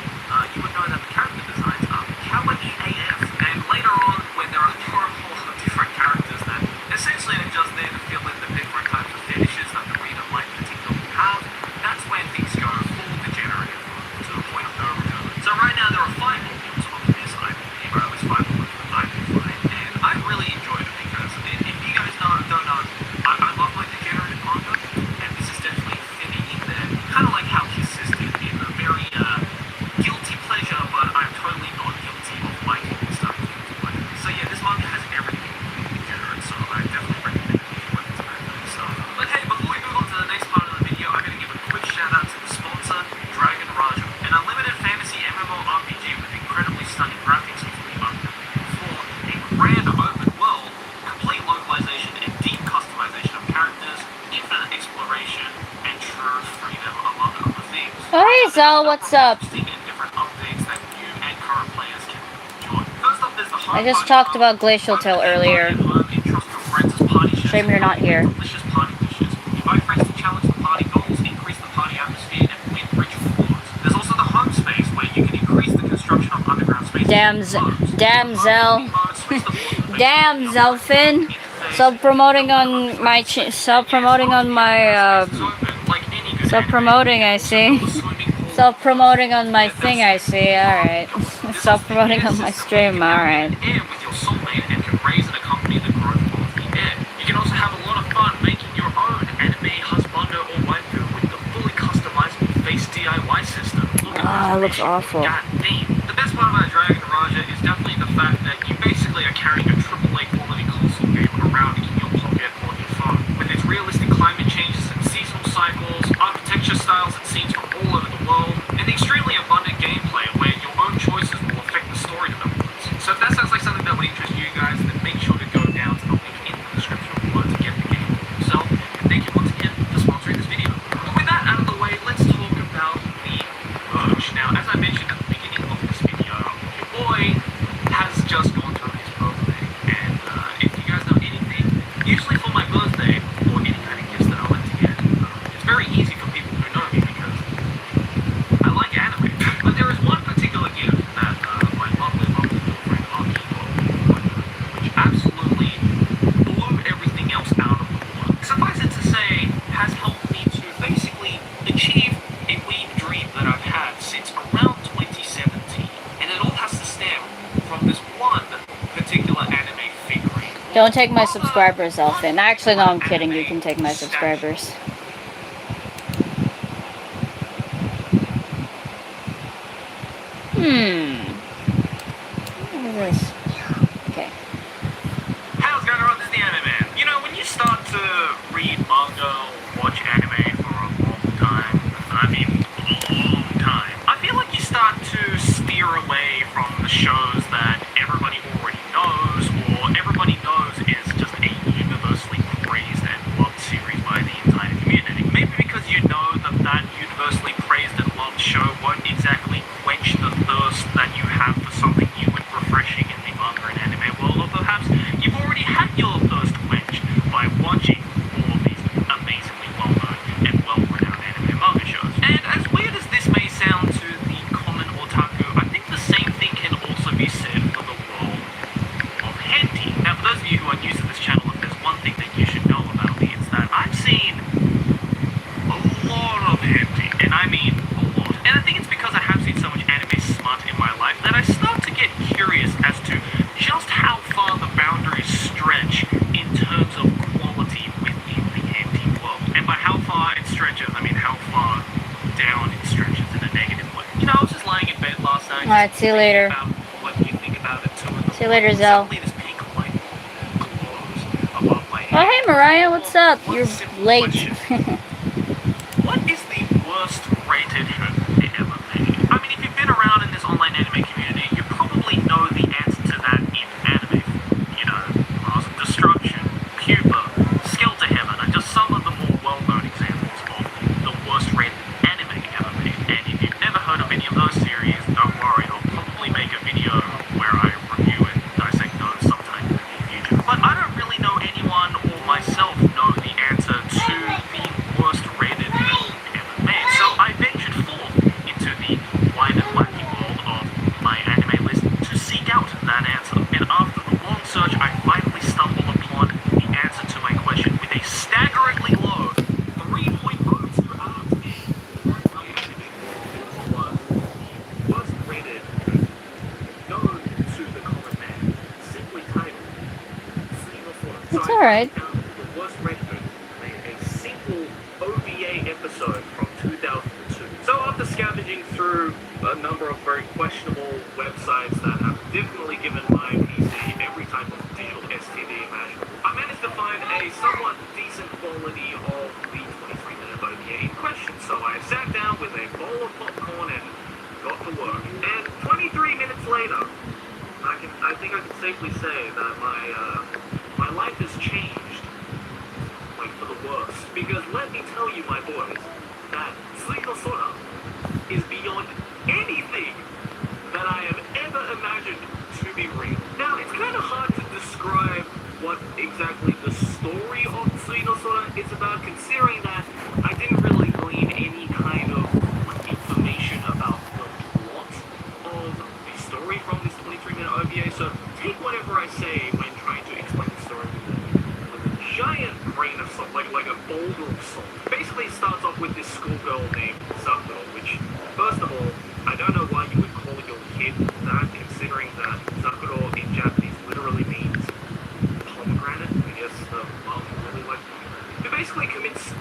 S2: you would know that the character designs are kawaii AF. And later on, when there are a whole lot of different characters that essentially are just there to fill in the different types of fetishes that the reader might particularly have, that's when things go full degenerative to the point of no return. So right now there are 5 volumes of this, I believe, or at least 5 volumes that I can find, and I really enjoyed it because if you guys don't know, I love my degenerative manga, and this is definitely fitting in there, kind of like how Kiss Sis did in a very guilty pleasure, but I'm totally not guilty of liking this stuff. So yeah, this manga has everything degenerate, so I definitely recommend it if you like this kind of stuff. But hey, before we move on to the next part of the video, I'm going to give a quick shout out to the sponsor, Dragon Raja, an unlimited fantasy MMORPG with incredibly stunning graphics for a grand open world, complete localization and deep customization of characters, infinite exploration, and true freedom among other things.
S1: Oh, hey, Zal, what's up?
S2: Different updates that new and current players can enjoy. First up, there's the
S1: I just talked about Glacial Tale earlier. Shame you're not here.
S2: Delicious party dishes. Invite friends to challenge the party goals, increase the party atmosphere, and win rich rewards. There's also the home space where you can increase the construction of underground spaces.
S1: Damn Zel. Damn Zelfin. Self-promoting on my self-promoting on my self-promoting, I see. Self-promoting on my thing, I see. Alright. Self-promoting on my stream, alright.
S2: With your soulmate and can raise and accompany the growth of the air. You can also have a lot of fun making your own anime husbando or waifu with the fully customizable face DIY system.
S1: Ah, it looks awful.
S2: The best part about Dragon Raja is definitely the fact that you basically are carrying a AAA quality console game around in your pocket on your phone. With its realistic climate changes and seasonal cycles, architecture styles and scenes from all over the world, and the extremely abundant gameplay where your own choices will affect
S1: Don't take my subscribers, Elfin. Actually, no, I'm kidding. You can take my subscribers. What is this? Okay.
S2: How's going on? This is the Anime Man. You know, when you start to read manga or watch anime for a long time, I mean, a long time, I feel like you start to steer away from the shows that everybody already knows, or everybody knows is just a universally praised and loved series by the entire community. Maybe because you know that that universally praised and loved show won't exactly quench the thirst that you have for something new and refreshing in the manga and anime world, or perhaps you've already had your thirst quenched by watching all of these amazingly well-known and well-renowned anime manga shows. And as weird as this may sound to the common otaku, I think the same thing can also be said for the world of hentai. Now, for those of you who are new to this channel, if there's one thing that you should know about me, it's that I've seen a lot of hentai, and I mean a lot. And I think it's because I have seen so much anime smut in my life that I start to get curious as to just how far the boundaries stretch in terms of quality within the hentai world. And by how far it stretches, I mean how far down it stretches in a negative way. You know, I was just lying in bed last night.
S1: Alright, see you later.
S2: What you think about it too.
S1: See you later, Zell.
S2: Suddenly this pink light glows above my
S1: Oh,
S2: head.
S1: hey, Mariah, what's up?
S2: One
S1: You're
S2: simple
S1: late.
S2: question. What is the worst rated hentai ever made? I mean, if you've been around in this online anime community, you probably know the answer to that in anime. You know, Mars of Destruction, Pupa, Skeleton Heaven are just some of the more well-known examples of the worst rated anime ever made. And if you've never heard of any of those series, don't worry, I'll probably make a video where I review and dissect those sometime in the near future. But I don't really know anyone or myself know the answer to the worst rated ever made. So I ventured forth into the wide and wacky world of my anime list to seek out that answer. And after the long search, I finally stumbled upon the answer to my question with a staggeringly low 3.02 out of 10. Was the worst rated known to the common man, simply titled
S1: It's alright.
S2: The worst rated made a single OVA episode from 2002. So after scavenging through a number of very questionable websites that have definitely given my PC every type of digital STD imaginable, I managed to find a somewhat decent quality of the 23-minute OVA in question. So I sat down with a bowl of popcorn and got to work. And 23 minutes later, I think I can safely say that my life has changed, like for the worse. Because let me tell you, my boys, that Suiko Sora is beyond anything that I have ever imagined to be real. Now, it's kind of hard to describe what exactly the story of Suiko Sora is about, considering that I didn't really glean any kind of information about the plot of the story from this 23-minute OVA. So take whatever I say when trying to explain the story with a giant grain of salt, like a boulder of salt. Basically, it starts off with this schoolgirl named Sakura, which, first of all, I don't know why you would call your kid that, considering that Sakura in Japanese literally means pomegranate. I guess the mom really likes pomegranate. Who basically commits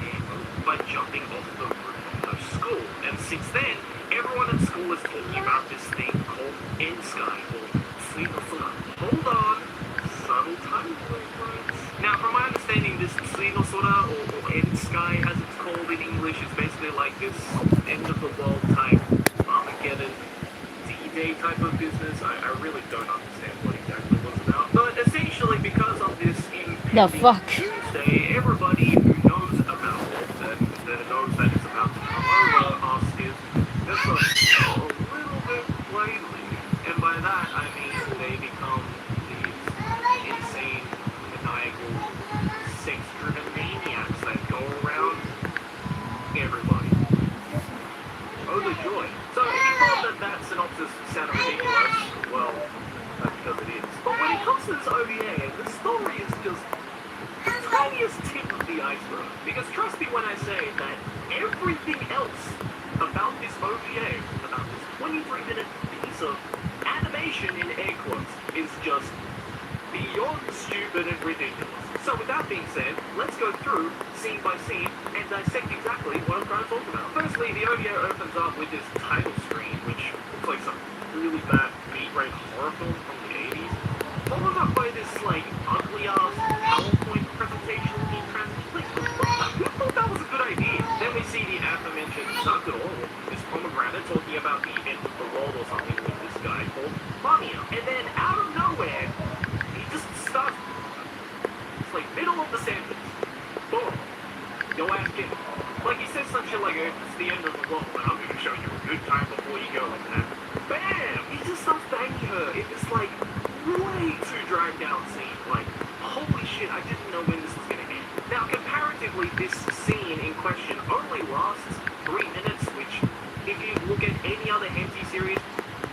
S2: by jumping off the roof of her school. And since then, everyone at school is talking about this thing called N-Sky, or Suinosura. Hold on, subtle time reference. Now, from my understanding, this Suinosura, or N-Sky as it's called in English, is basically like this end-of-the-world type Armageddon D-Day type of business. I really don't understand what exactly it was about. But essentially, because of this Tuesday, everybody who knows about it, that knows that it's about to come over, us is just a little bit plainly. And by that, I mean they become these insane, maniacal, sex-driven maniacs that go around everybody. Oh, the joy. So if you thought that synopsis sounded ridiculous, well, that's because it is. But when it comes to this OVA, the story is just the tiniest tip of the iceberg. Because trust me when I say that everything else about this OVA, about this 23-minute piece of animation in air quotes, is just beyond stupid and ridiculous. scene and dissect exactly what I'm trying to talk about. Firstly, the OVA opens up with this title screen, which looks like some really bad B-grade horror film from the 80s, followed up by this, like, ugly-ass PowerPoint presentation in transition. Like, who thought that was a good idea? Then we see the aforementioned Sakura, this pomegranate, talking about the end of the world or something with this guy called Mamiya. And then, out of nowhere, he just starts, it's like, middle of the sentence. Boom. Yo ass kid. Like, he says some shit like, it's the end of the world, and I'm gonna show you a good time before you go, like that. Bam! He just starts banging her in this, like, way too dragged out scene. Like, holy shit, I didn't know when this was gonna end. Now, comparatively, this scene in question only lasts 3 minutes, which, if you look at any other hentai series,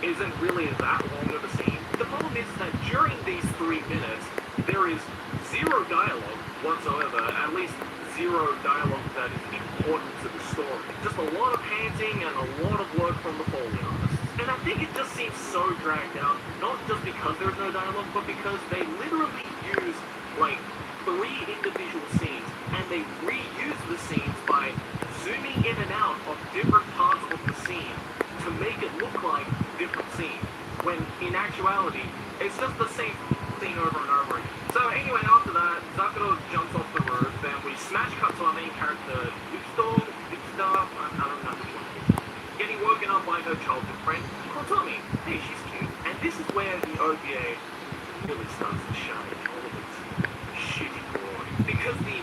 S2: isn't really that long of a scene. The problem is that during these 3 minutes, there is zero dialogue whatsoever, at least zero dialogue that is important to the story. Just a lot of panting and a lot of work from the Foley artists. And I think it just seems so dragged out, not just because there's no dialogue, but because they literally use, like, 3 individual scenes, and they reuse the scenes by zooming in and out of different parts of the scene to make it look like different scenes, when in actuality, it's just the same thing over and over again. So anyway, after that, Sakura jumps off the roof, then we smash cut to our main character, Luxdor, I don't know which one it is, getting woken up by her childhood friend, Kotomi. Hey, she's cute. And this is where the OVA really starts to shine all of its shitty glory. Because the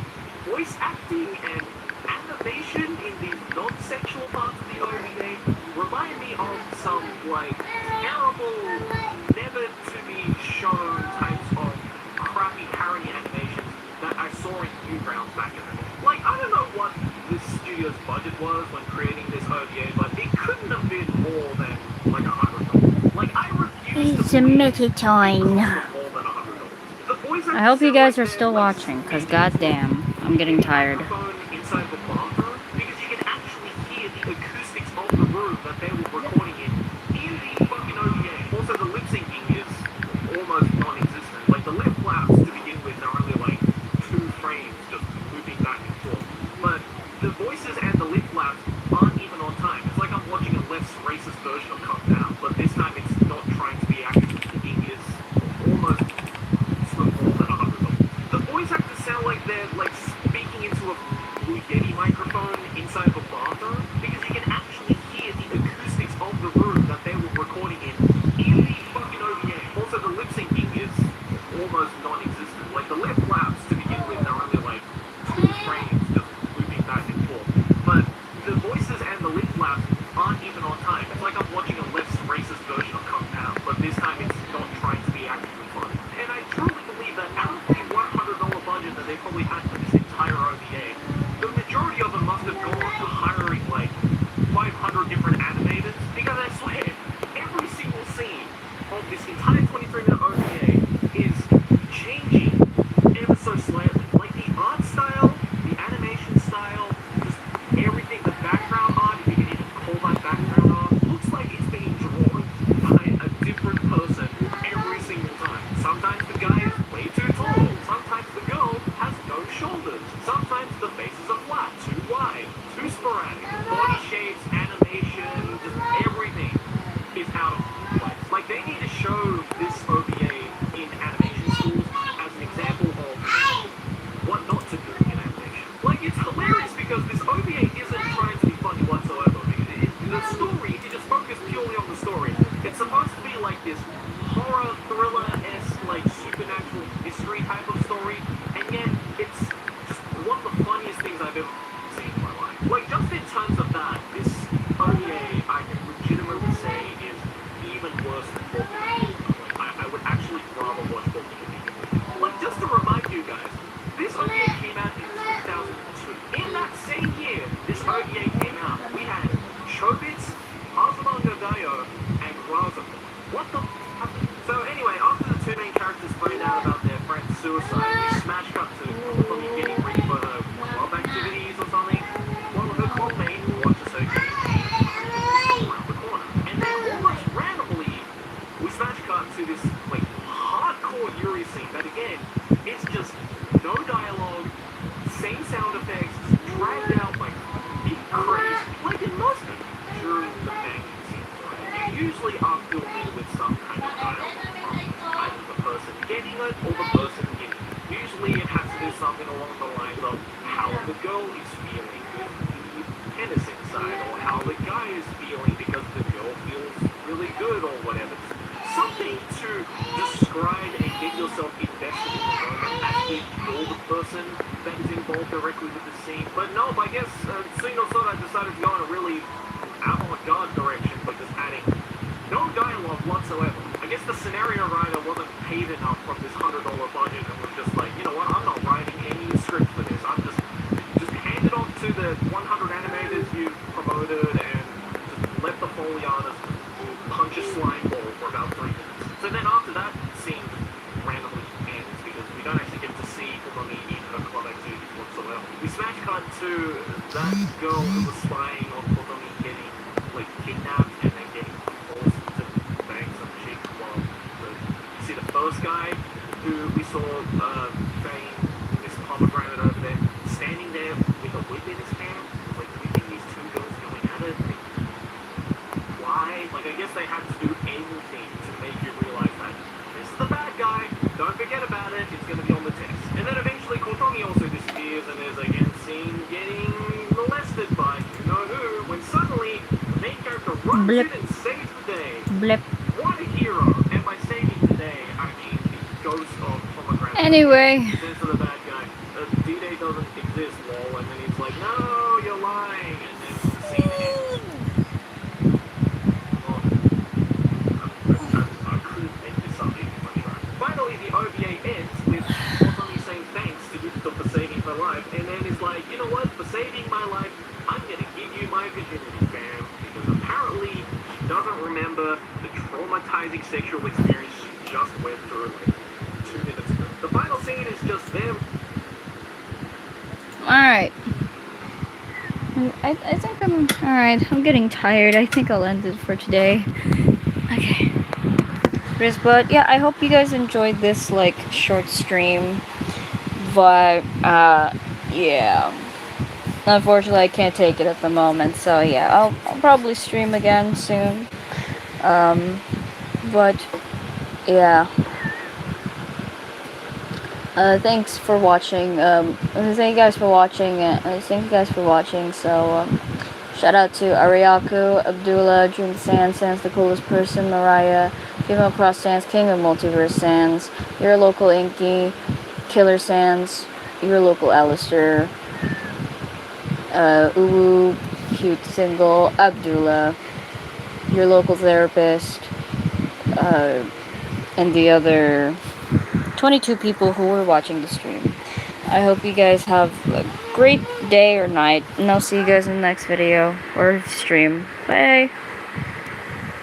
S2: voice acting and animation in the non-sexual parts of the OVA remind me of some, like, terrible, never-to-be-shown types of crappy parody animations that I saw in Newgrounds back in the day. Like, I don't know what this studio's budget was when creating this OVA, but it couldn't have been more than, like, $100. Like, I refuse
S1: It's
S2: to
S1: a
S2: believe
S1: Mickey
S2: it
S1: toy.
S2: cost more than $100. The voice
S1: I hope you
S2: actors
S1: guys
S2: sound
S1: are
S2: like
S1: still
S2: they're, like,
S1: watching, because
S2: speaking
S1: goddamn, I'm getting tired.
S2: microphone inside the bathroom, because you can actually hear the acoustics of the room that they were recording in the fucking OVA. Also, the lip syncing is almost non-existent. Like, the lip flaps to begin with are only like 2 frames just moving back and forth. But the voices and the lip flaps aren't even on time. It's like I'm watching a less racist version of Come Down, but this time it's not trying to be accurate. It is almost more than $100. The voice actors sound like they're like speaking into a Blue Yeti microphone inside of a bathroom, because you can actually hear the acoustics of the room that they were recording in the fucking OVA. Also, the lip syncing is almost non-existent. Like, the lip flaps to begin with are only like 2 frames just moving back and forth. But the voices and the lip flaps aren't even on time. It's like I'm watching a less racist version of Come Down, but this time it's not trying to be actively funny. And I truly believe that out of the $100 budget that they probably had for this entire OVA, the majority of them must have gone to hiring like 500 different animators, because I swear, every single scene of this entire 23-minute OVA is changing ever so slightly. Like, the art style, the animation style, just everything, the background art, if you can even call that background art, looks like it's being drawn by a different person every single time. Sometimes the guy is way too tall, sometimes the girl has no shoulders, sometimes the faces are flat, too wide, too sporadic, body shapes, animation, just everything is out of place. Like, they need to show this OVA in animation schools as an example of what not to do in animation. Like, it's hilarious because this OVA isn't trying to be funny whatsoever. The story, if you just focus purely on the story, it's supposed to be like this horror, thriller-esque, like, supernatural mystery type of story, and yet it's just one of the funniest things I've ever seen in my life. Like, just in terms of that, this OVA, I can legitimately say, is even worse than Boku. I would actually rather watch Boku. Like, just to remind you guys, this OVA came out in 2002. In that same year this OVA came out, we had Chobits, Azumanga Daioh, and Razorful. What the f***? So anyway, after the 2 main characters find out about their friend's suicide, we smash cut to Kotomi getting ready for her club activities or something, while her clubmate watches her game around the corner. And then almost randomly, we smash cut to this, like, hardcore Yuri scene that, again, it's just no dialogue, same sound effects, the guy is feeling because the girl feels really good or whatever. Something to describe and get yourself invested in the moment as if you're the person that is involved directly with the scene. But no, I guess Sino Soda decided to go in a really avant-garde direction by just adding no dialogue whatsoever. I guess the scenario writer wasn't paid enough from this $100 budget and was just like, you know what, I'm not writing any script for this. I'm just hand it off to the 100 animators you promoted and just let the Foley artist punch a slime ball for about 3 minutes. So then after that scene randomly ends because we don't actually get to see Umami in her club activities whatsoever. We smash cut to that girl who was spying on Umami getting like kidnapped and then getting forced to bang some chick while you see the first guy who we saw banging this pomegranate over there, standing there with a whip in his hand, like whipping these two girls going at it. Like, why? Like, I guess they had to do anything to make you realize that this is the bad guy, don't forget about it, it's going to be on the text. And then eventually Kotomi also disappears and there's again seen getting molested by you know who, when suddenly the main character runs
S1: Blip.
S2: in and saves the day.
S1: Blip.
S2: What a hero! And by saving the day, I mean the ghost of pomegranate.
S1: Anyway.
S2: He says to the bad guy, D-Day doesn't exist, lol, and then he's like, no, you're lying, and then the scene ends. I couldn't make this up even much right. Finally, the OVA ends with Otami saying thanks to Yuto for saving her life, and then it's like, you know what, for saving my life, I'm gonna give you my virginity, fam, because apparently she doesn't remember the traumatizing sexual experience she just went through like 2 minutes ago. The final scene is just them.
S1: Alright. I think I'm alright. I'm getting tired. I think I'll end it for today. Okay. But yeah, I hope you guys enjoyed this like short stream. But yeah. Unfortunately I can't take it at the moment, so yeah, I'll probably stream again soon. But yeah. Thanks for watching. Thank you guys for watching. Thank you guys for watching. So, shout out to Ariaku, Abdullah, Dream Sans, the coolest person, Mariah, Female Cross Sans, King of Multiverse Sans, your local Inky, Killer Sans, your local Alistair, Uwu, Cute Single, Abdullah, your local therapist, and the other 22 people who were watching the stream. I hope you guys have a great day or night, and I'll see you guys in the next video or stream. Bye!